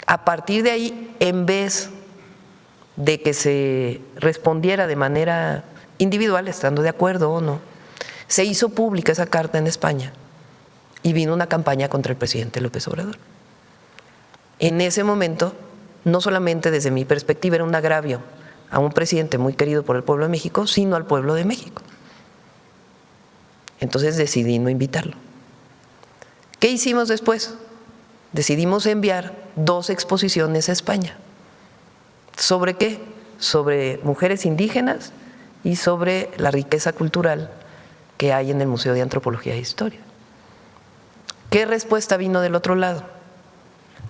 A partir de ahí, en vez de que se respondiera de manera individual, estando de acuerdo o no, se hizo pública esa carta en España y vino una campaña contra el presidente López Obrador. En ese momento, no solamente desde mi perspectiva era un agravio a un presidente muy querido por el pueblo de México, sino al pueblo de México. Entonces decidí no invitarlo. ¿Qué hicimos después? Decidimos enviar 2 exposiciones a España. ¿Sobre qué? Sobre mujeres indígenas y sobre la riqueza cultural que hay en el Museo de Antropología e Historia. ¿Qué respuesta vino del otro lado?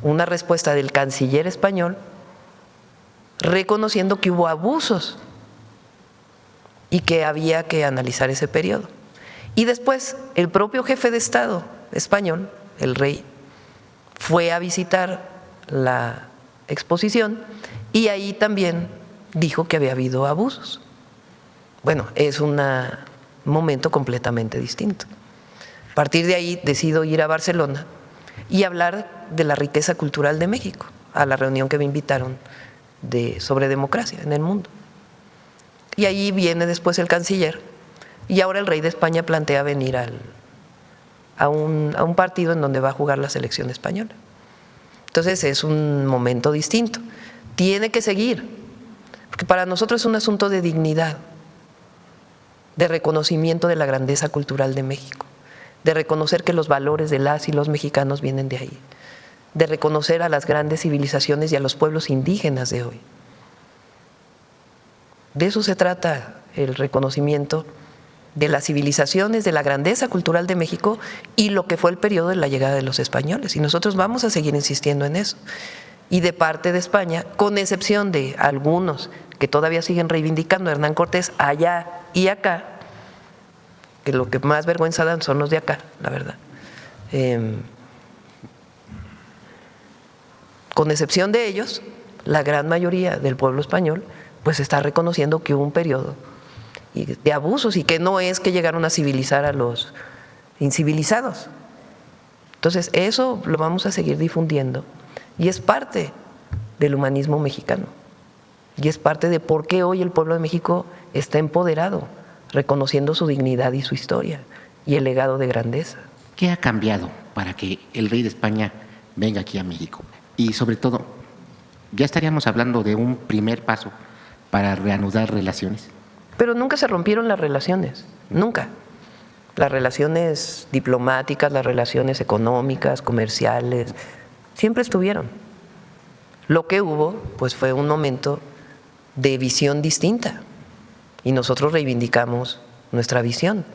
Una respuesta del canciller español reconociendo que hubo abusos y que había que analizar ese periodo. Y después el propio jefe de Estado español, el rey, fue a visitar la exposición y ahí también dijo que había habido abusos. Bueno, es un momento completamente distinto. A partir de ahí decido ir a Barcelona y hablar de la riqueza cultural de México, a la reunión que me invitaron sobre democracia en el mundo. Y ahí viene después el canciller y ahora el rey de España plantea venir a un partido en donde va a jugar la selección española. Entonces es un momento distinto. Tiene que seguir, porque para nosotros es un asunto de dignidad, de reconocimiento de la grandeza cultural de México, de reconocer que los valores de las y los mexicanos vienen de ahí, de reconocer a las grandes civilizaciones y a los pueblos indígenas de hoy. De eso se trata el reconocimiento de las civilizaciones, de la grandeza cultural de México y lo que fue el periodo de la llegada de los españoles. Y nosotros vamos a seguir insistiendo en eso. Y de parte de España, con excepción de algunos que todavía siguen reivindicando a Hernán Cortés allá y acá, que lo que más vergüenza dan son los de acá, la verdad. Con excepción de ellos, la gran mayoría del pueblo español pues está reconociendo que hubo un periodo de abusos y que no es que llegaron a civilizar a los incivilizados. Entonces eso lo vamos a seguir difundiendo y es parte del humanismo mexicano y es parte de por qué hoy el pueblo de México está empoderado, reconociendo su dignidad y su historia y el legado de grandeza. ¿Qué ha cambiado para que el rey de España venga aquí a México? Y sobre todo, ¿ya estaríamos hablando de un primer paso para reanudar relaciones? Pero nunca se rompieron las relaciones, nunca. Las relaciones diplomáticas, las relaciones económicas, comerciales, siempre estuvieron. Lo que hubo, pues fue un momento de visión distinta y nosotros reivindicamos nuestra visión.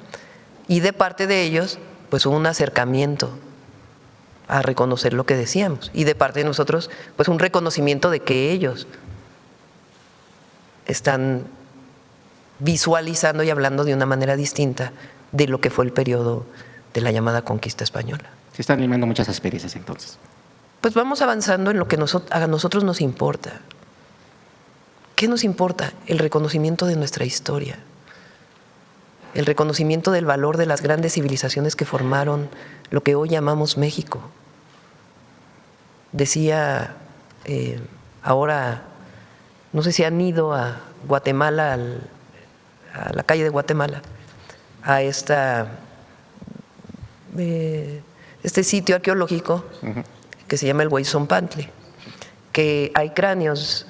Y de parte de ellos, pues hubo un acercamiento a reconocer lo que decíamos y de parte de nosotros, pues un reconocimiento de que ellos están visualizando y hablando de una manera distinta de lo que fue el periodo de la llamada conquista española. Se están animando muchas asperezas entonces. Pues vamos avanzando en lo que a nosotros nos importa. ¿Qué nos importa? El reconocimiento de nuestra historia, el reconocimiento del valor de las grandes civilizaciones que formaron lo que hoy llamamos México. Decía, ahora, no sé si han ido a Guatemala, a la calle de Guatemala, a este sitio arqueológico que se llama el Huayzonpantle, que hay cráneos.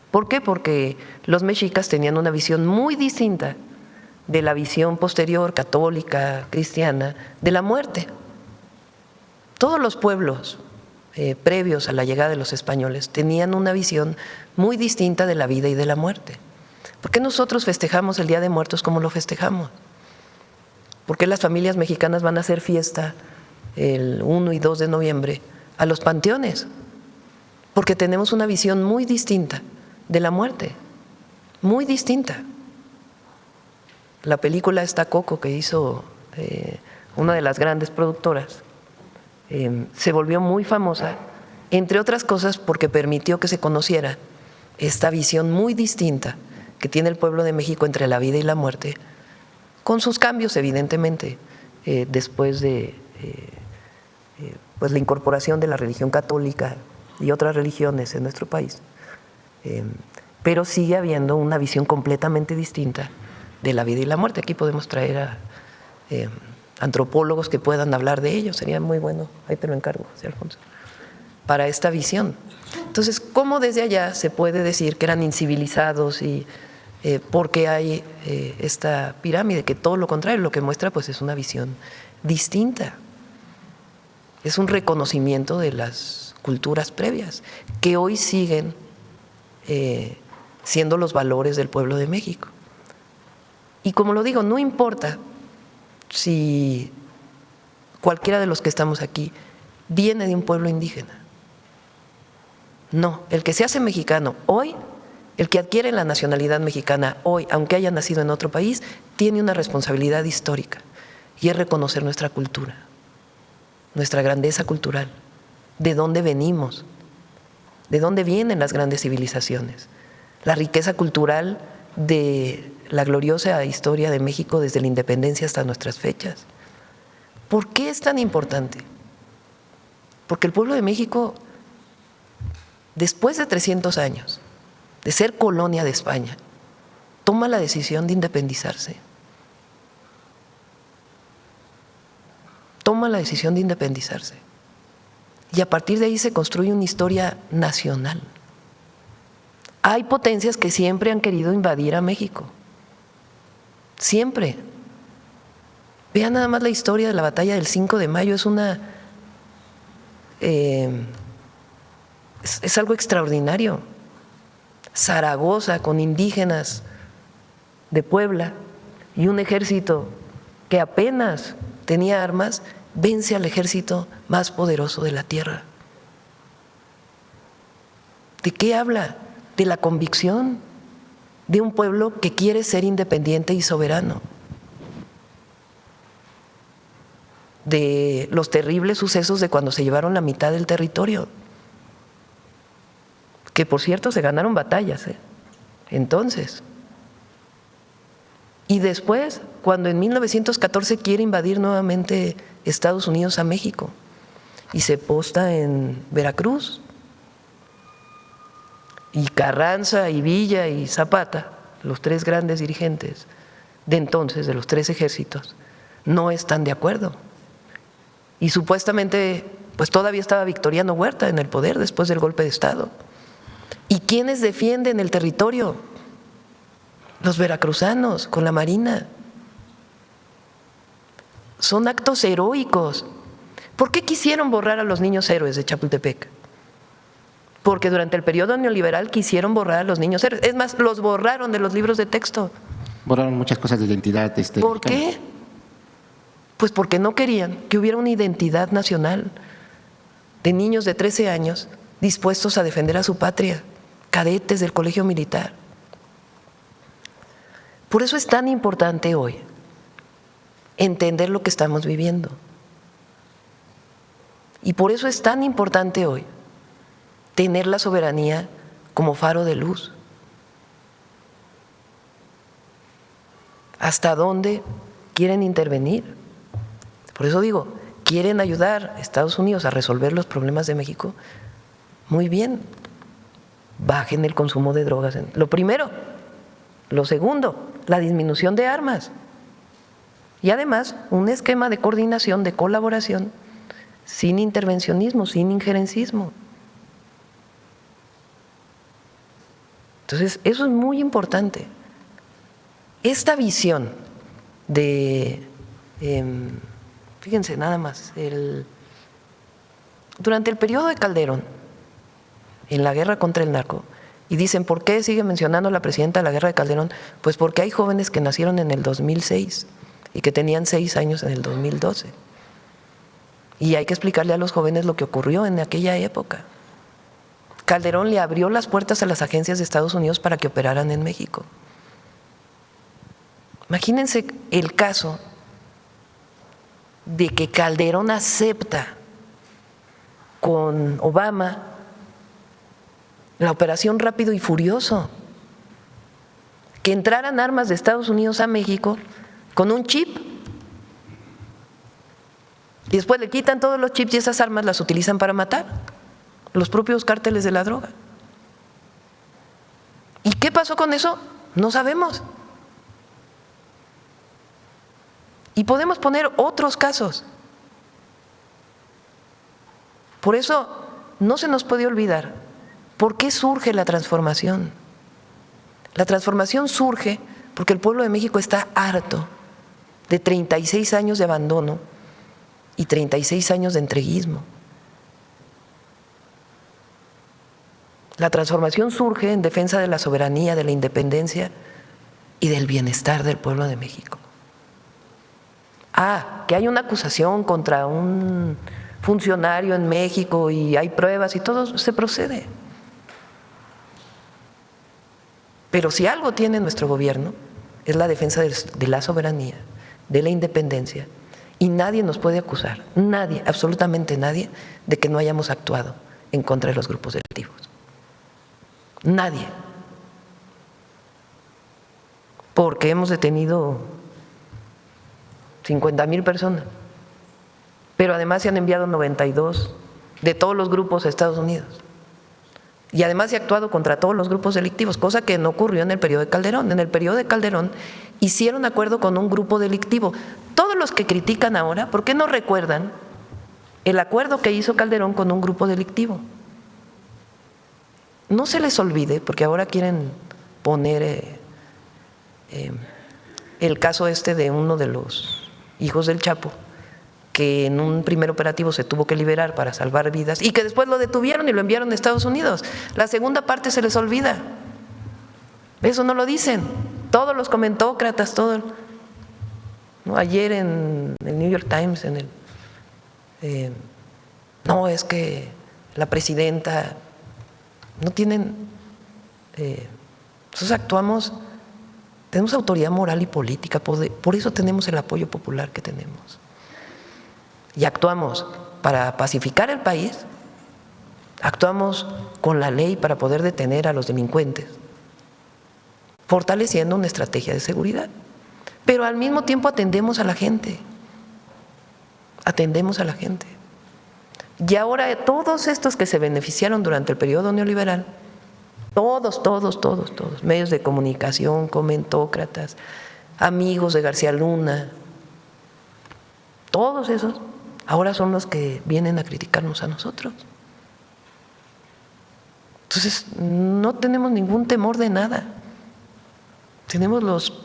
¿Por qué? Porque los mexicas tenían una visión muy distinta de la visión posterior, católica, cristiana, de la muerte. Todos los pueblos previos a la llegada de los españoles tenían una visión muy distinta de la vida y de la muerte. ¿Por qué nosotros festejamos el Día de Muertos como lo festejamos? ¿Por qué las familias mexicanas van a hacer fiesta el 1 y 2 de noviembre a los panteones? Porque tenemos una visión muy distinta de la muerte, muy distinta. La película esta Coco que hizo una de las grandes productoras se volvió muy famosa, entre otras cosas porque permitió que se conociera esta visión muy distinta que tiene el pueblo de México entre la vida y la muerte, con sus cambios evidentemente, después de pues la incorporación de la religión católica y otras religiones en nuestro país. Pero sigue habiendo una visión completamente distinta de la vida y la muerte. Aquí podemos traer antropólogos que puedan hablar de ello. Sería muy bueno, ahí te lo encargo, José Alfonso, para esta visión. Entonces, ¿cómo desde allá se puede decir que eran incivilizados y porque hay esta pirámide? Que todo lo contrario, lo que muestra pues es una visión distinta. Es un reconocimiento de las culturas previas, que hoy siguen siendo los valores del pueblo de México. Y como lo digo, no importa si cualquiera de los que estamos aquí viene de un pueblo indígena. No, el que se hace mexicano hoy, el que adquiere la nacionalidad mexicana hoy, aunque haya nacido en otro país, tiene una responsabilidad histórica y es reconocer nuestra cultura, nuestra grandeza cultural, de dónde venimos, de dónde vienen las grandes civilizaciones, la riqueza cultural de la gloriosa historia de México desde la independencia hasta nuestras fechas. ¿Por qué es tan importante? Porque el pueblo de México, después de 300 años de ser colonia de España, toma la decisión de independizarse. Toma la decisión de independizarse. Y a partir de ahí se construye una historia nacional. Hay potencias que siempre han querido invadir a México. Siempre. Vean nada más la historia de la batalla del 5 de mayo. Es algo extraordinario. Zaragoza con indígenas de Puebla y un ejército que apenas tenía armas, vence al ejército más poderoso de la tierra. ¿De qué habla? De la convicción de un pueblo que quiere ser independiente y soberano. De los terribles sucesos de cuando se llevaron la mitad del territorio, que por cierto se ganaron batallas, entonces. Y después, cuando en 1914 quiere invadir nuevamente Estados Unidos a México y se posta en Veracruz, y Carranza y Villa y Zapata, los tres grandes dirigentes de entonces, de los tres ejércitos, no están de acuerdo. Y supuestamente, pues todavía estaba Victoriano Huerta en el poder después del golpe de Estado. ¿Y quiénes defienden el territorio? Los veracruzanos, con la Marina. Son actos heroicos. ¿Por qué quisieron borrar a los niños héroes de Chapultepec? Porque durante el periodo neoliberal quisieron borrar a los niños héroes. Es más, los borraron de los libros de texto. Borraron muchas cosas de identidad. ¿Por qué? Pues porque no querían que hubiera una identidad nacional de niños de 13 años dispuestos a defender a su patria, cadetes del colegio militar. Por eso es tan importante hoy entender lo que estamos viviendo. Y por eso es tan importante hoy tener la soberanía como faro de luz. ¿Hasta dónde quieren intervenir? Por eso digo, ¿quieren ayudar a Estados Unidos a resolver los problemas de México? Muy bien, bajen el consumo de drogas. Lo primero. Lo segundo, la disminución de armas. Y además, un esquema de coordinación, de colaboración, sin intervencionismo, sin injerencismo. Entonces, eso es muy importante. Esta visión de, fíjense nada más, durante el periodo de Calderón, en la guerra contra el narco, y dicen, ¿por qué sigue mencionando la presidenta la guerra de Calderón? Pues porque hay jóvenes que nacieron en el 2006 y que tenían 6 años en el 2012. Y hay que explicarle a los jóvenes lo que ocurrió en aquella época. Calderón le abrió las puertas a las agencias de Estados Unidos para que operaran en México. Imagínense el caso de que Calderón acepta con Obama la operación Rápido y Furioso, que entraran armas de Estados Unidos a México con un chip. Y después le quitan todos los chips y esas armas las utilizan para matar los propios cárteles de la droga. ¿Y qué pasó con eso? No sabemos. Y podemos poner otros casos. Por eso no se nos puede olvidar por qué surge la transformación. La transformación surge porque el pueblo de México está harto de 36 años de abandono y 36 años de entreguismo. La transformación surge en defensa de la soberanía, de la independencia y del bienestar del pueblo de México. Que hay una acusación contra un funcionario en México y hay pruebas y todo se procede. Pero si algo tiene nuestro gobierno es la defensa de la soberanía, de la independencia, y nadie nos puede acusar, nadie, absolutamente nadie, de que no hayamos actuado en contra de los grupos delictivos. Nadie. Porque hemos detenido 50,000 personas, pero además se han enviado 92 de todos los grupos a Estados Unidos. Y además se ha actuado contra todos los grupos delictivos, cosa que no ocurrió en el periodo de Calderón. En el periodo de Calderón hicieron acuerdo con un grupo delictivo. Todos los que critican ahora, ¿por qué no recuerdan el acuerdo que hizo Calderón con un grupo delictivo? No se les olvide, porque ahora quieren poner el caso de uno de los hijos del Chapo, que en un primer operativo se tuvo que liberar para salvar vidas y que después lo detuvieron y lo enviaron a Estados Unidos. La segunda parte se les olvida. Eso no lo dicen. Todos los comentócratas, todo. ¿No? Ayer en el New York Times, no, es que la presidenta no tienen. Nosotros actuamos, tenemos autoridad moral y política, por eso tenemos el apoyo popular que tenemos. Y actuamos para pacificar el país, actuamos con la ley para poder detener a los delincuentes, fortaleciendo una estrategia de seguridad. Pero al mismo tiempo atendemos a la gente. Y ahora todos estos que se beneficiaron durante el periodo neoliberal, todos, medios de comunicación, comentócratas, amigos de García Luna, todos esos, ahora son los que vienen a criticarnos a nosotros. Entonces, no tenemos ningún temor de nada. Tenemos los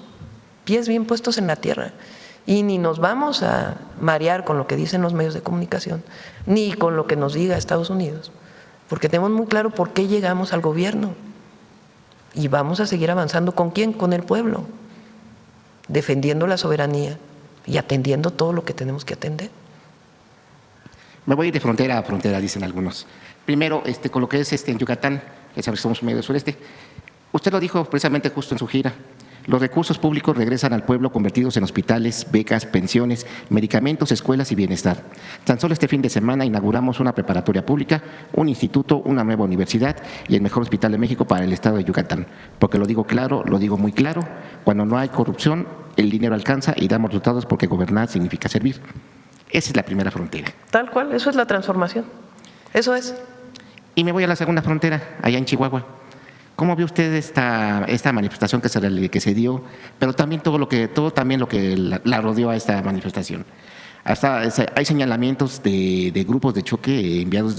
pies bien puestos en la tierra y ni nos vamos a marear con lo que dicen los medios de comunicación, ni con lo que nos diga Estados Unidos, porque tenemos muy claro por qué llegamos al gobierno y vamos a seguir avanzando. ¿Con quién? Con el pueblo, defendiendo la soberanía y atendiendo todo lo que tenemos que atender. Me voy a ir de frontera a frontera, dicen algunos. Primero, con lo que es en Yucatán, ya sabes que somos medio sureste. Usted lo dijo precisamente justo en su gira. Los recursos públicos regresan al pueblo convertidos en hospitales, becas, pensiones, medicamentos, escuelas y bienestar. Tan solo este fin de semana inauguramos una preparatoria pública, un instituto, una nueva universidad y el mejor hospital de México para el estado de Yucatán. Porque lo digo claro, lo digo muy claro, cuando no hay corrupción, el dinero alcanza y damos resultados porque gobernar significa servir. Esa es la primera frontera. Tal cual, eso es la transformación. Eso es. Y me voy a la segunda frontera, allá en Chihuahua. ¿Cómo ve usted esta manifestación que se dio, pero también todo lo que la rodeó a esta manifestación? Hasta hay señalamientos de grupos de choque enviados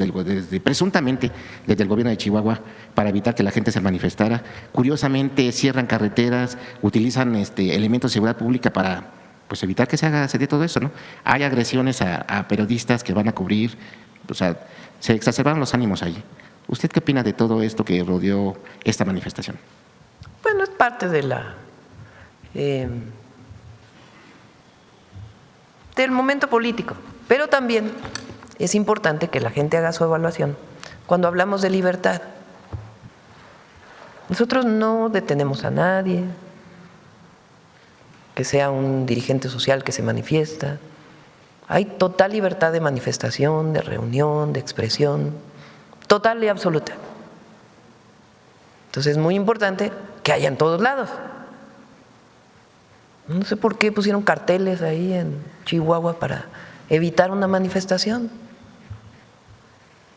presuntamente desde el gobierno de Chihuahua para evitar que la gente se manifestara. Curiosamente cierran carreteras, utilizan elementos de seguridad pública para evitar que se dé todo eso, ¿no? Hay agresiones a periodistas que van a cubrir, se exacerbaron los ánimos ahí. ¿Usted qué opina de todo esto que rodeó esta manifestación? Bueno, es parte del momento político, pero también es importante que la gente haga su evaluación. Cuando hablamos de libertad, nosotros no detenemos a nadie, que sea un dirigente social que se manifiesta. Hay total libertad de manifestación, de reunión, de expresión, total y absoluta. Entonces es muy importante que haya en todos lados. No sé por qué pusieron carteles ahí en Chihuahua para evitar una manifestación.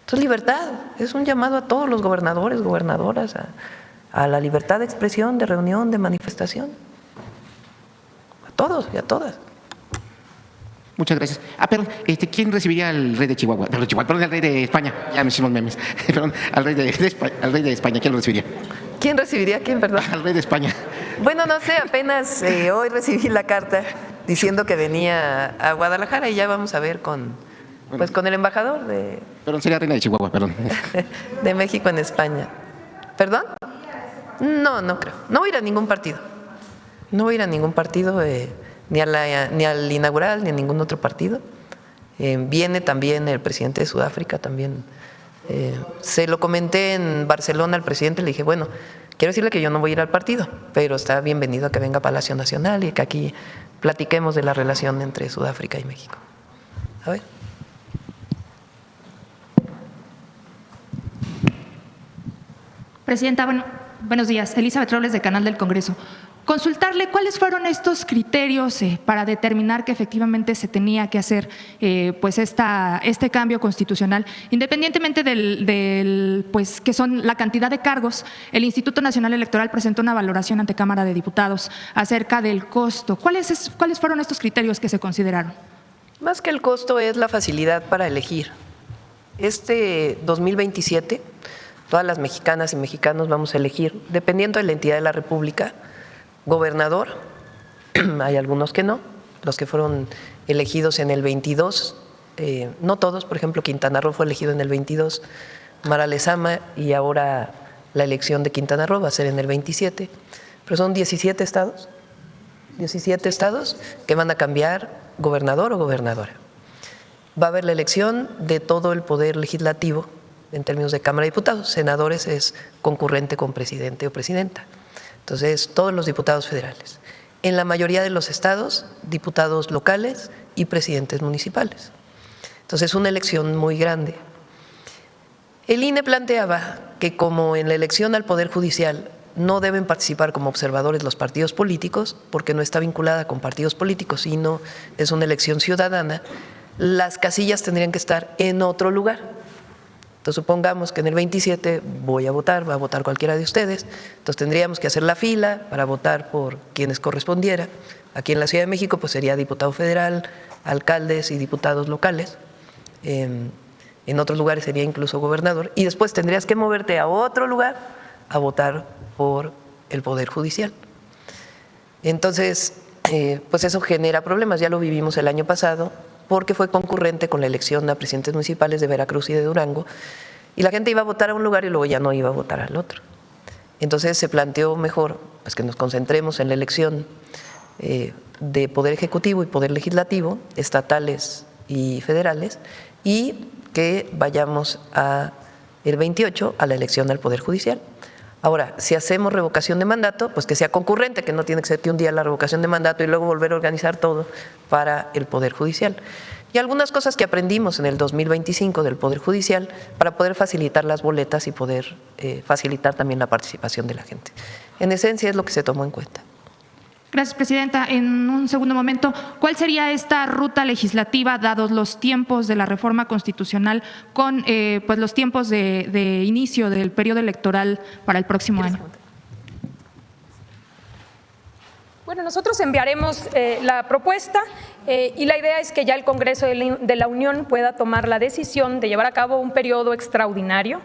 Esto es libertad, es un llamado a todos los gobernadores, gobernadoras, a la libertad de expresión, de reunión, de manifestación. A todos y a todas. Muchas gracias. Perdón, ¿quién recibiría al rey de Chihuahua? Perdón, al rey de España. Ya me hicimos memes. Perdón, al rey de España, ¿quién lo recibiría? ¿Quién recibiría a quién, perdón? Al rey de España. Bueno, no sé, apenas hoy recibí la carta diciendo que venía a Guadalajara y ya vamos a ver con el embajador Perdón, sería reina de Chihuahua, perdón. de México en España. ¿Perdón? No, no creo. No voy a ir a ningún partido. No voy a ir a ningún partido, ni al inaugural, ni a ningún otro partido. Viene también el presidente de Sudáfrica, también. Se lo comenté en Barcelona al presidente, le dije, bueno, quiero decirle que yo no voy a ir al partido, pero está bienvenido a que venga a Palacio Nacional y que aquí platiquemos de la relación entre Sudáfrica y México. A ver. Presidenta, buenos días. Elizabeth Robles, de Canal del Congreso. Consultarle cuáles fueron estos criterios para determinar que efectivamente se tenía que hacer este cambio constitucional, independientemente pues que son la cantidad de cargos. El Instituto Nacional Electoral presentó una valoración ante Cámara de Diputados acerca del costo. ¿Cuáles fueron estos criterios que se consideraron? Más que el costo es la facilidad para elegir. Este 2027, todas las mexicanas y mexicanos vamos a elegir, dependiendo de la entidad de la República, gobernador, hay algunos que no, los que fueron elegidos en el 22, no todos, por ejemplo, Quintana Roo fue elegido en el 22, Mara Lezama, y ahora la elección de Quintana Roo va a ser en el 27, pero son 17 estados que van a cambiar gobernador o gobernadora. Va a haber la elección de todo el poder legislativo en términos de Cámara de Diputados, senadores es concurrente con presidente o presidenta. Entonces, todos los diputados federales. En la mayoría de los estados, diputados locales y presidentes municipales. Entonces, es una elección muy grande. El INE planteaba que como en la elección al Poder Judicial no deben participar como observadores los partidos políticos, porque no está vinculada con partidos políticos, sino es una elección ciudadana, las casillas tendrían que estar en otro lugar. Entonces, supongamos que en el 27 voy a votar, va a votar cualquiera de ustedes, entonces tendríamos que hacer la fila para votar por quienes correspondiera. Aquí en la Ciudad de México pues sería diputado federal, alcaldes y diputados locales. En otros lugares sería incluso gobernador. Y después tendrías que moverte a otro lugar a votar por el Poder Judicial. Entonces, pues eso genera problemas, ya lo vivimos el año pasado, porque fue concurrente con la elección a presidentes municipales de Veracruz y de Durango, y la gente iba a votar a un lugar y luego ya no iba a votar al otro. Entonces se planteó mejor pues, que nos concentremos en la elección de Poder Ejecutivo y Poder Legislativo, estatales y federales, y que vayamos el 28 a la elección al Poder Judicial. Ahora, si hacemos revocación de mandato, pues que sea concurrente, que no tiene que ser que un día la revocación de mandato y luego volver a organizar todo para el Poder Judicial. Y algunas cosas que aprendimos en el 2025 del Poder Judicial para poder facilitar las boletas y poder facilitar también la participación de la gente. En esencia es lo que se tomó en cuenta. Gracias, Presidenta. En un segundo momento, ¿cuál sería esta ruta legislativa, dados los tiempos de la reforma constitucional, con pues los tiempos de inicio del periodo electoral para el próximo año? Bueno, nosotros enviaremos la propuesta y la idea es que ya el Congreso de la Unión pueda tomar la decisión de llevar a cabo un periodo extraordinario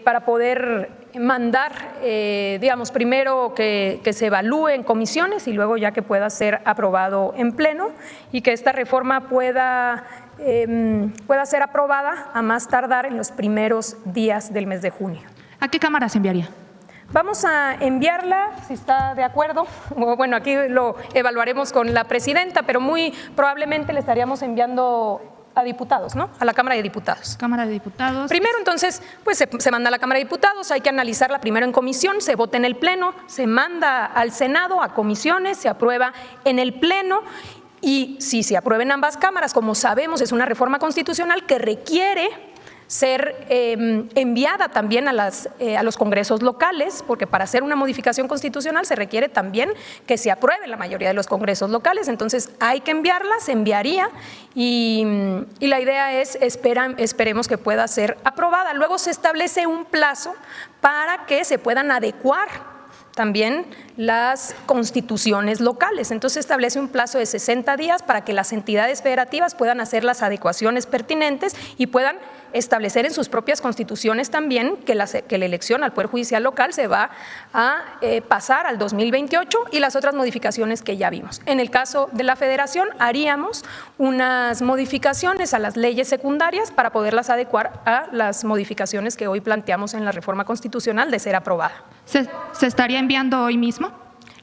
para poder mandar, digamos, primero que se evalúe en comisiones y luego ya que pueda ser aprobado en pleno y que esta reforma pueda ser aprobada a más tardar en los primeros días del mes de junio. ¿A qué cámara se enviaría? Vamos a enviarla, si está de acuerdo. Bueno, aquí lo evaluaremos con la presidenta, pero muy probablemente le estaríamos enviando a diputados, ¿no? A la Cámara de Diputados. Cámara de Diputados. Primero, entonces, pues se manda a la Cámara de Diputados, hay que analizarla primero en comisión, se vota en el Pleno, se manda al Senado, a comisiones, se aprueba en el Pleno y si se aprueba en ambas cámaras, como sabemos, es una reforma constitucional que requiere ser enviada también a los congresos locales, porque para hacer una modificación constitucional se requiere también que se apruebe en la mayoría de los congresos locales, entonces hay que enviarla, se enviaría y la idea es, esperemos que pueda ser aprobada. Luego se establece un plazo para que se puedan adecuar también las constituciones locales. Entonces establece un plazo de 60 días para que las entidades federativas puedan hacer las adecuaciones pertinentes y puedan establecer en sus propias constituciones también que la elección al Poder Judicial local se va a pasar al 2028 y las otras modificaciones que ya vimos. En el caso de la Federación haríamos unas modificaciones a las leyes secundarias para poderlas adecuar a las modificaciones que hoy planteamos en la reforma constitucional de ser aprobada. ¿Se estaría enviando hoy mismo?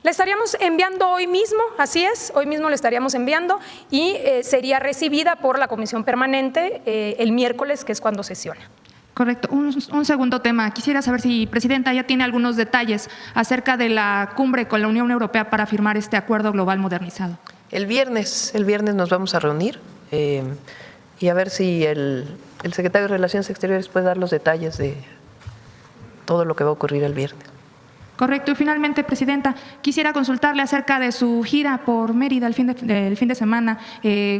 Le estaríamos enviando hoy mismo, así es, hoy mismo le estaríamos enviando y sería recibida por la Comisión Permanente el miércoles, que es cuando sesiona. Correcto. Un segundo tema. Quisiera saber si, Presidenta, ya tiene algunos detalles acerca de la cumbre con la Unión Europea para firmar este acuerdo global modernizado. El viernes nos vamos a reunir y a ver si el secretario de Relaciones Exteriores puede dar los detalles de todo lo que va a ocurrir el viernes. Correcto. Y finalmente, Presidenta, quisiera consultarle acerca de su gira por Mérida el fin de semana.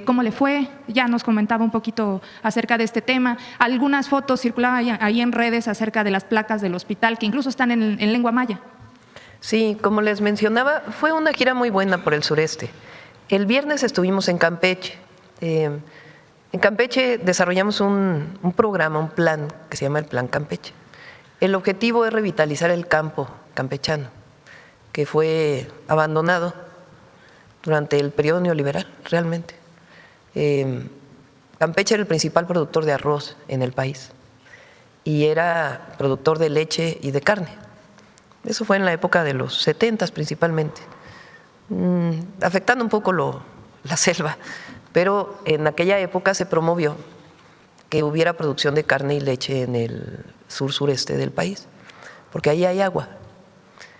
¿Cómo le fue? Ya nos comentaba un poquito acerca de este tema. Algunas fotos circulaban ahí en redes acerca de las placas del hospital, que incluso están en lengua maya. Sí, como les mencionaba, fue una gira muy buena por el sureste. El viernes estuvimos en Campeche. En Campeche desarrollamos un programa, un plan que se llama el Plan Campeche. El objetivo es revitalizar el campo campechano, que fue abandonado durante el periodo neoliberal, realmente. Campeche era el principal productor de arroz en el país y era productor de leche y de carne. Eso fue en la época de los 70s principalmente, afectando un poco la selva, pero en aquella época se promovió que hubiera producción de carne y leche en el sur-sureste del país, porque ahí hay agua.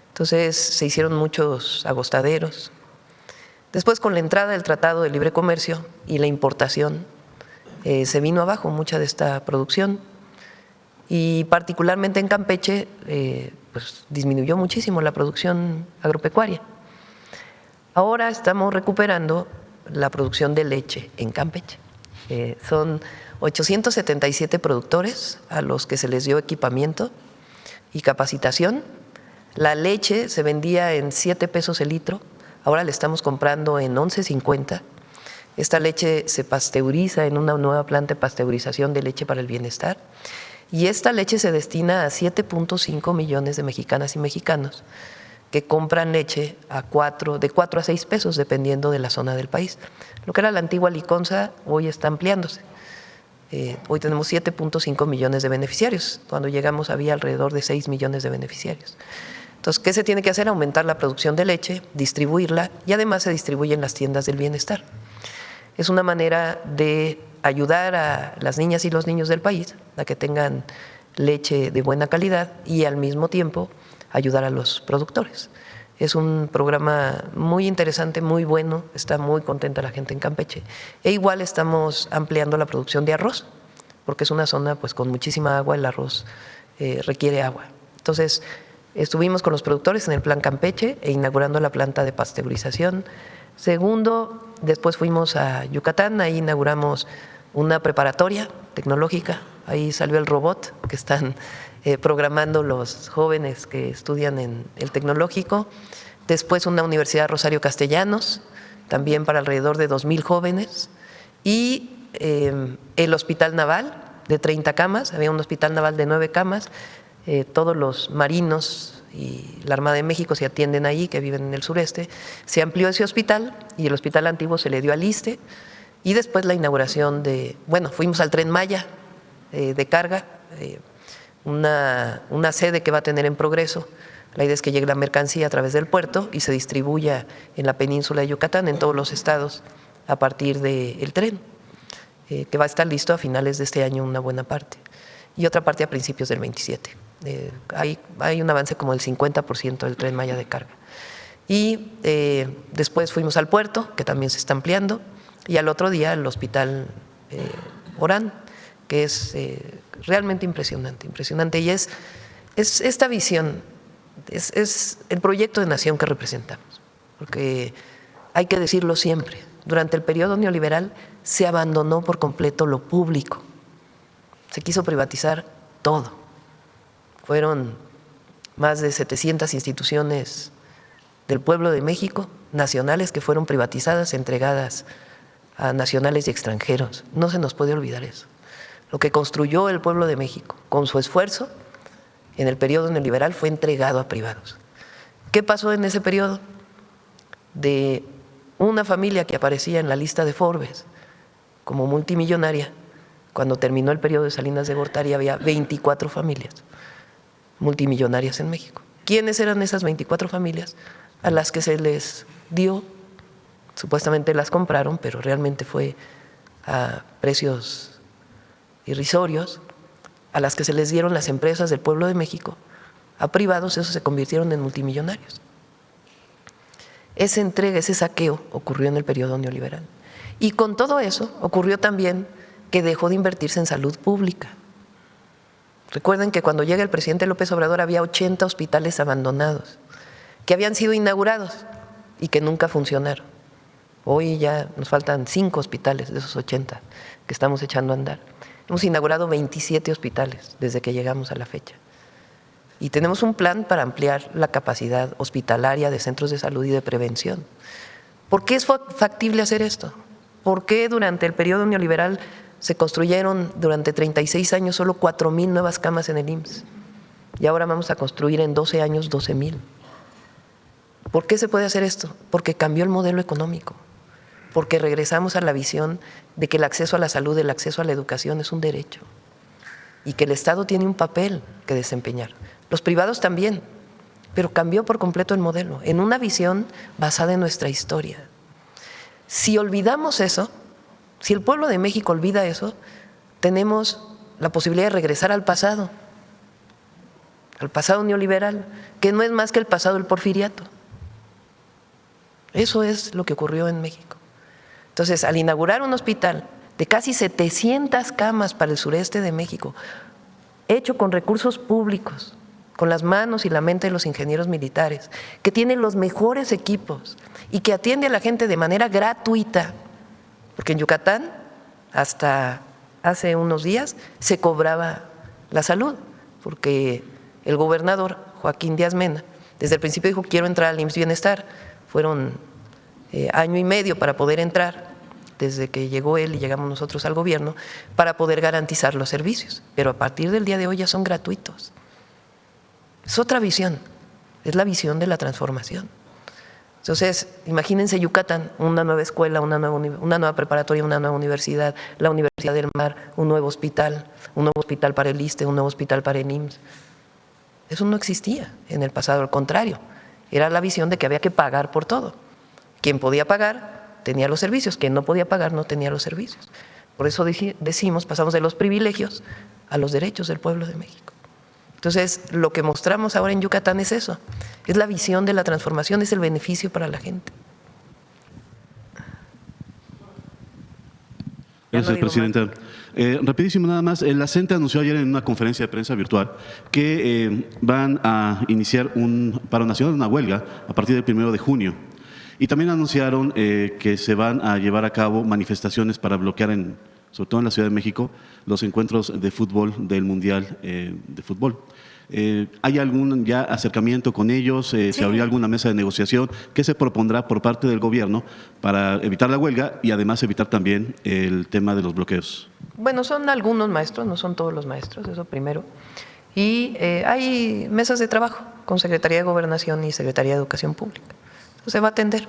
Entonces se hicieron muchos agostaderos. Después, con la entrada del Tratado de Libre Comercio y la importación, se vino abajo mucha de esta producción y particularmente en Campeche pues disminuyó muchísimo la producción agropecuaria. Ahora estamos recuperando la producción de leche en Campeche. Son 877 productores a los que se les dio equipamiento y capacitación. La leche se vendía en 7 pesos el litro, ahora le estamos comprando en 11.50. Esta leche se pasteuriza en una nueva planta de pasteurización de leche para el bienestar y esta leche se destina a 7.5 millones de mexicanas y mexicanos que compran leche de 4 a 6 pesos dependiendo de la zona del país. Lo que era la antigua liconza hoy está ampliándose. Hoy tenemos 7.5 millones de beneficiarios. Cuando llegamos había alrededor de 6 millones de beneficiarios. Entonces, ¿qué se tiene que hacer? Aumentar la producción de leche, distribuirla y además se distribuye en las tiendas del bienestar. Es una manera de ayudar a las niñas y los niños del país a que tengan leche de buena calidad y al mismo tiempo ayudar a los productores. Es un programa muy interesante, muy bueno, está muy contenta la gente en Campeche. E igual estamos ampliando la producción de arroz, porque es una zona pues con muchísima agua, el arroz requiere agua. Entonces, estuvimos con los productores en el Plan Campeche e inaugurando la planta de pasteurización. Segundo, después fuimos a Yucatán, ahí inauguramos una preparatoria tecnológica, ahí salió el robot que están programando los jóvenes que estudian en el tecnológico. Después una Universidad Rosario Castellanos, también para alrededor de 2,000 jóvenes. Y el Hospital Naval de 30 camas, había un Hospital Naval de 9 camas. Todos los marinos y la Armada de México se atienden ahí, que viven en el sureste. Se amplió ese hospital y el hospital antiguo se le dio al ISSSTE. Y después la inauguración fuimos al Tren Maya de carga, una sede que va a tener en progreso. La idea es que llegue la mercancía a través del puerto y se distribuya en la península de Yucatán, en todos los estados, a partir del tren, que va a estar listo a finales de este año una buena parte, y otra parte a principios del 27. Hay un avance como del 50% del Tren Maya de carga. Y después fuimos al puerto, que también se está ampliando, y al otro día al Hospital Orán, que es realmente impresionante. Y es esta visión, es el proyecto de nación que representamos, porque hay que decirlo siempre, durante el periodo neoliberal se abandonó por completo lo público, se quiso privatizar todo. Fueron más de 700 instituciones del pueblo de México, nacionales, que fueron privatizadas, entregadas a nacionales y extranjeros. No se nos puede olvidar eso. Lo que construyó el pueblo de México con su esfuerzo en el periodo neoliberal fue entregado a privados. ¿Qué pasó en ese periodo? De una familia que aparecía en la lista de Forbes como multimillonaria, cuando terminó el periodo de Salinas de Gortari había 24 familias multimillonarias en México. ¿Quiénes eran esas 24 familias? A las que se les dio, supuestamente las compraron, pero realmente fue a precios irrisorios, a las que se les dieron las empresas del pueblo de México, a privados, esos se convirtieron en multimillonarios. Esa entrega, ese saqueo ocurrió en el periodo neoliberal. Y con todo eso ocurrió también que dejó de invertirse en salud pública. Recuerden que cuando llega el presidente López Obrador había 80 hospitales abandonados que habían sido inaugurados y que nunca funcionaron. Hoy ya nos faltan 5 hospitales de esos 80 que estamos echando a andar. Hemos inaugurado 27 hospitales desde que llegamos a la fecha. Y tenemos un plan para ampliar la capacidad hospitalaria de centros de salud y de prevención. ¿Por qué es factible hacer esto? ¿Por qué durante el periodo neoliberal se construyeron durante 36 años solo 4,000 nuevas camas en el IMSS? Y ahora vamos a construir en 12 años 12,000. ¿Por qué se puede hacer esto? Porque cambió el modelo económico, porque regresamos a la visión de que el acceso a la salud, el acceso a la educación es un derecho y que el Estado tiene un papel que desempeñar. Los privados también, pero cambió por completo el modelo, en una visión basada en nuestra historia. Si olvidamos eso, si el pueblo de México olvida eso, tenemos la posibilidad de regresar al pasado neoliberal, que no es más que el pasado del porfiriato. Eso es lo que ocurrió en México. Entonces, al inaugurar un hospital de casi 700 camas para el sureste de México, hecho con recursos públicos, con las manos y la mente de los ingenieros militares, que tiene los mejores equipos y que atiende a la gente de manera gratuita, porque en Yucatán, hasta hace unos días, se cobraba la salud, porque el gobernador Joaquín Díaz Mena, desde el principio dijo: quiero entrar al IMSS Bienestar. Fueron año y medio para poder entrar, desde que llegó él y llegamos nosotros al gobierno, para poder garantizar los servicios. Pero a partir del día de hoy ya son gratuitos. Es otra visión, es la visión de la transformación. Entonces, imagínense Yucatán, una nueva escuela, una nueva preparatoria, una nueva universidad, la Universidad del Mar, un nuevo hospital para el ISSSTE, un nuevo hospital para el IMSS. Eso no existía en el pasado, al contrario. Era la visión de que había que pagar por todo. Quien podía pagar tenía los servicios, quien no podía pagar no tenía los servicios. Por eso decimos, pasamos de los privilegios a los derechos del pueblo de México. Entonces, lo que mostramos ahora en Yucatán es eso, es la visión de la transformación, es el beneficio para la gente. Gracias, Presidenta. Rapidísimo nada más, la CENTE anunció ayer en una conferencia de prensa virtual que van a iniciar un paro nacional, una huelga, a partir del 1 de junio. Y también anunciaron que se van a llevar a cabo manifestaciones para bloquear, sobre todo en la Ciudad de México, los encuentros de fútbol del Mundial de Fútbol. ¿Hay algún ya acercamiento con ellos? Sí. ¿Se abrió alguna mesa de negociación? ¿Qué se propondrá por parte del gobierno para evitar la huelga y además evitar también el tema de los bloqueos? Bueno, son algunos maestros, no son todos los maestros, eso primero. Y hay mesas de trabajo con Secretaría de Gobernación y Secretaría de Educación Pública. Entonces se va a atender.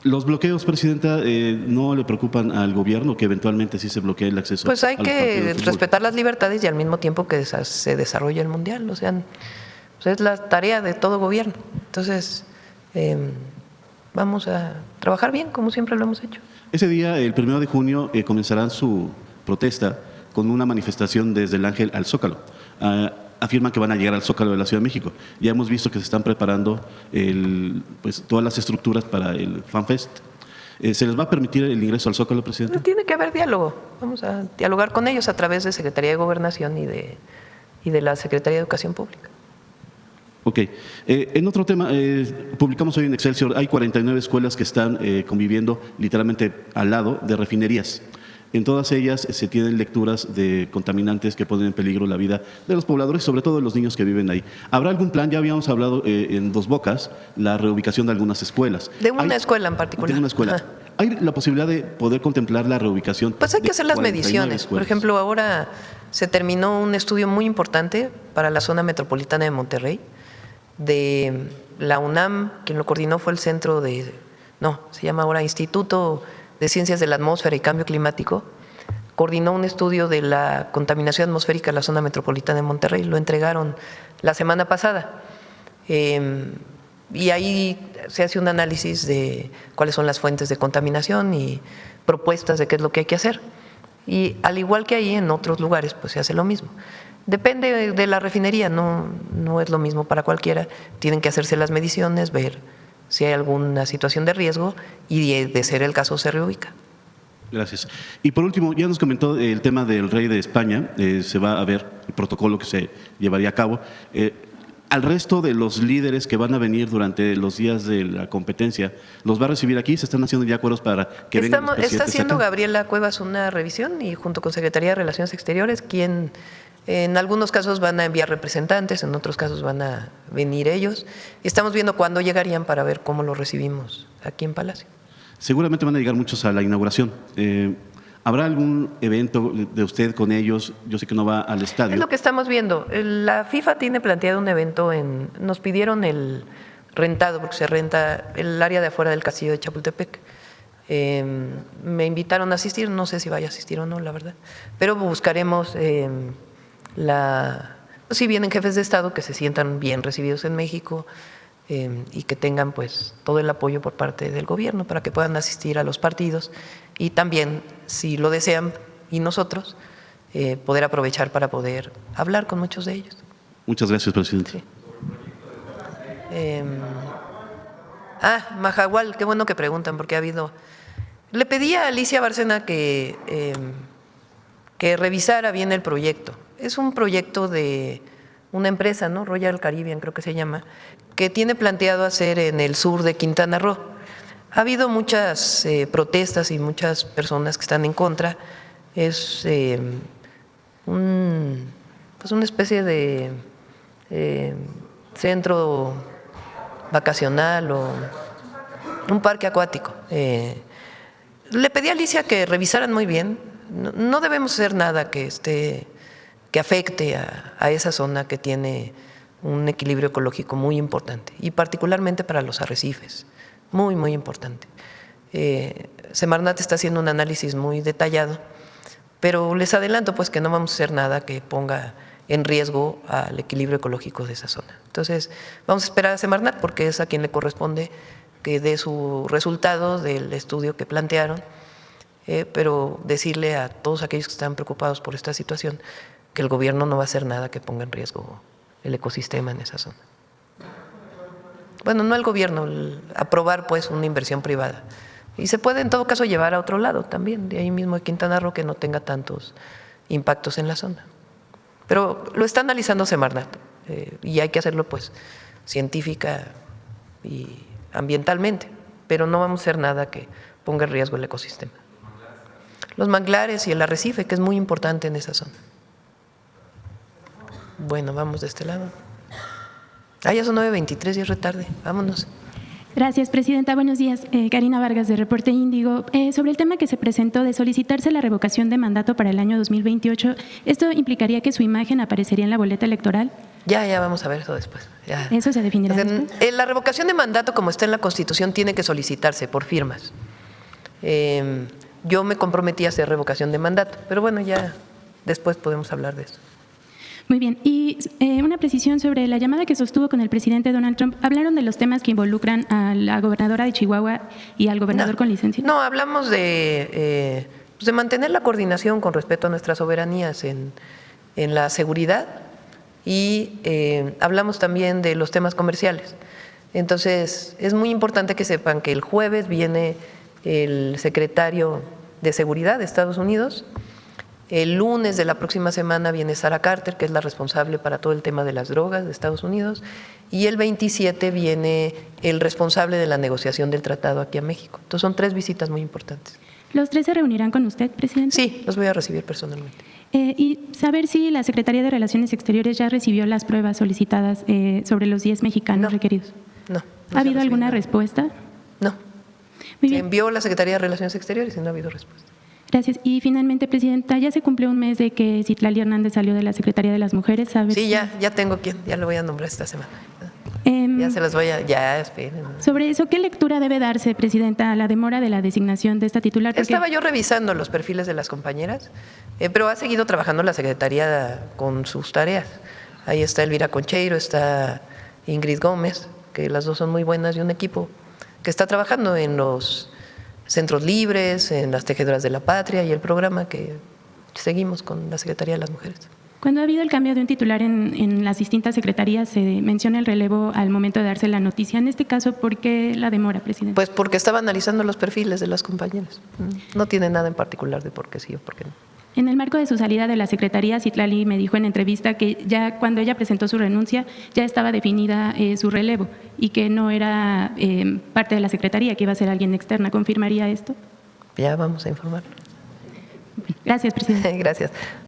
¿Los bloqueos, Presidenta, no le preocupan al gobierno que eventualmente sí se bloquee el acceso? Pues hay a los partidos que de fútbol? respetar las libertades y al mismo tiempo que se desarrolle el Mundial. O sea, pues es la tarea de todo gobierno. Entonces, vamos a trabajar bien, como siempre lo hemos hecho. Ese día, el 1 de junio, comenzarán su protesta con una manifestación desde el Ángel al Zócalo. Afirman que van a llegar al Zócalo de la Ciudad de México. Ya hemos visto que se están preparando pues, todas las estructuras para el FanFest. ¿Se les va a permitir el ingreso al Zócalo, Presidente? Tiene que haber diálogo. Vamos a dialogar con ellos a través de Secretaría de Gobernación y de la Secretaría de Educación Pública. Ok. En otro tema, publicamos hoy en Excelsior, hay 49 escuelas que están conviviendo literalmente al lado de refinerías. En todas ellas se tienen lecturas de contaminantes que ponen en peligro la vida de los pobladores, sobre todo de los niños que viven ahí. ¿Habrá algún plan? Ya habíamos hablado en Dos Bocas, la reubicación de algunas escuelas. De una escuela en particular. De una escuela. Ajá. ¿Hay la posibilidad de poder contemplar la reubicación? Pues hay que hacer las 49 mediciones. Por escuelas? ejemplo, ahora se terminó un estudio muy importante para la zona metropolitana de Monterrey, de la UNAM. Quien lo coordinó fue el centro de, no, se llama ahora Instituto de Ciencias de la Atmósfera y Cambio Climático. Coordinó un estudio de la contaminación atmosférica en la zona metropolitana de Monterrey. Lo entregaron la semana pasada. Y ahí se hace un análisis de cuáles son las fuentes de contaminación y propuestas de qué es lo que hay que hacer. Y al igual que ahí, en otros lugares, pues se hace lo mismo. Depende de la refinería, no es lo mismo para cualquiera. Tienen que hacerse las mediciones, ver si hay alguna situación de riesgo y de ser el caso se reubica. Gracias. Y por último, ya nos comentó el tema del rey de España, se va a ver el protocolo que se llevaría a cabo. Al resto de los líderes que van a venir durante los días de la competencia, ¿los va a recibir aquí? ¿Se están haciendo ya acuerdos para que vengan los presidentes Está haciendo acá? Gabriela Cuevas una revisión y junto con Secretaría de Relaciones Exteriores, quien en algunos casos van a enviar representantes, en otros casos van a venir ellos. Estamos viendo cuándo llegarían para ver cómo los recibimos aquí en Palacio. Seguramente van a llegar muchos a la inauguración. ¿Habrá algún evento de usted con ellos? Yo sé que no va al estadio. Es lo que estamos viendo. La FIFA tiene planteado un evento nos pidieron el rentado, porque se renta el área de afuera del castillo de Chapultepec. Me invitaron a asistir, no sé si vaya a asistir o no, la verdad. Pero buscaremos si vienen jefes de Estado que se sientan bien recibidos en México y que tengan pues todo el apoyo por parte del gobierno para que puedan asistir a los partidos y también, si lo desean, y nosotros, poder aprovechar para poder hablar con muchos de ellos. Muchas gracias, presidente. Sí. Mahahual, qué bueno que preguntan, porque ha habido… Le pedí a Alicia Bárcena que revisara bien el proyecto. Es un proyecto de una empresa, ¿no? Royal Caribbean, creo que se llama, que tiene planteado hacer en el sur de Quintana Roo. Ha habido muchas protestas y muchas personas que están en contra. Es una especie de centro vacacional o un parque acuático. Le pedí a Alicia que revisaran muy bien. No debemos hacer nada que afecte a esa zona que tiene un equilibrio ecológico muy importante y particularmente para los arrecifes, muy, muy importante. Semarnat está haciendo un análisis muy detallado, pero les adelanto pues que no vamos a hacer nada que ponga en riesgo al equilibrio ecológico de esa zona. Entonces, vamos a esperar a Semarnat porque es a quien le corresponde que dé su resultado del estudio que plantearon, pero decirle a todos aquellos que están preocupados por esta situación que el gobierno no va a hacer nada que ponga en riesgo el ecosistema en esa zona. Bueno, no el gobierno, aprobar pues una inversión privada. Y se puede en todo caso llevar a otro lado también, de ahí mismo de Quintana Roo, que no tenga tantos impactos en la zona. Pero lo está analizando Semarnat y hay que hacerlo pues científica y ambientalmente, pero no vamos a hacer nada que ponga en riesgo el ecosistema. Los manglares y el arrecife, que es muy importante en esa zona. Bueno, vamos de este lado. Ya son 9:23 y es retarde. Vámonos. Gracias, presidenta. Buenos días. Karina Vargas, de Reporte Índigo. Sobre el tema que se presentó de solicitarse la revocación de mandato para el año 2028, ¿esto implicaría que su imagen aparecería en la boleta electoral? Ya vamos a ver eso después. Ya. ¿Eso se definirá después? La revocación de mandato, como está en la Constitución, tiene que solicitarse por firmas. Yo me comprometí a hacer revocación de mandato, pero bueno, ya después podemos hablar de eso. Muy bien. Y una precisión sobre la llamada que sostuvo con el presidente Donald Trump. ¿Hablaron de los temas que involucran a la gobernadora de Chihuahua y al gobernador con licencia? No, hablamos de mantener la coordinación con respecto a nuestras soberanías en la seguridad y hablamos también de los temas comerciales. Entonces, es muy importante que sepan que el jueves viene el secretario de Seguridad de Estados Unidos El lunes de la próxima semana viene Sarah Carter, que es la responsable para todo el tema de las drogas de Estados Unidos, y el 27 viene el responsable de la negociación del tratado aquí a México. Entonces son 3 visitas muy importantes. ¿Los 3 se reunirán con usted, presidente? Sí, los voy a recibir personalmente. Y saber si la Secretaría de Relaciones Exteriores ya recibió las pruebas solicitadas sobre los 10 mexicanos requeridos. No. ¿Ha habido alguna respuesta? No. Muy Se bien. envió la Secretaría de Relaciones Exteriores y no ha habido respuesta. Gracias. Y finalmente, presidenta, ya se cumplió un mes de que Citlali Hernández salió de la Secretaría de las Mujeres. ¿Sabe? Sí, ya tengo quien, ya lo voy a nombrar esta semana. Ya se los voy a, ya, esperen. Sobre eso, ¿qué lectura debe darse, presidenta, a la demora de la designación de esta titular? Porque Estaba yo revisando los perfiles de las compañeras, pero ha seguido trabajando la Secretaría con sus tareas. Ahí está Elvira Concheiro, está Ingrid Gómez, que las dos son muy buenas, y un equipo que está trabajando en los centros libres, en las tejedoras de la patria y el programa que seguimos con la Secretaría de las Mujeres. Cuando ha habido el cambio de un titular en las distintas secretarías, se menciona el relevo al momento de darse la noticia. En este caso, ¿por qué la demora, presidente? Pues porque estaba analizando los perfiles de las compañeras. No tiene nada en particular de por qué sí o por qué no. En el marco de su salida de la Secretaría, Citlali me dijo en entrevista que ya cuando ella presentó su renuncia ya estaba definida su relevo y que no era parte de la Secretaría, que iba a ser alguien externa. ¿Confirmaría esto? Ya vamos a informarlo. Gracias, presidente. Gracias.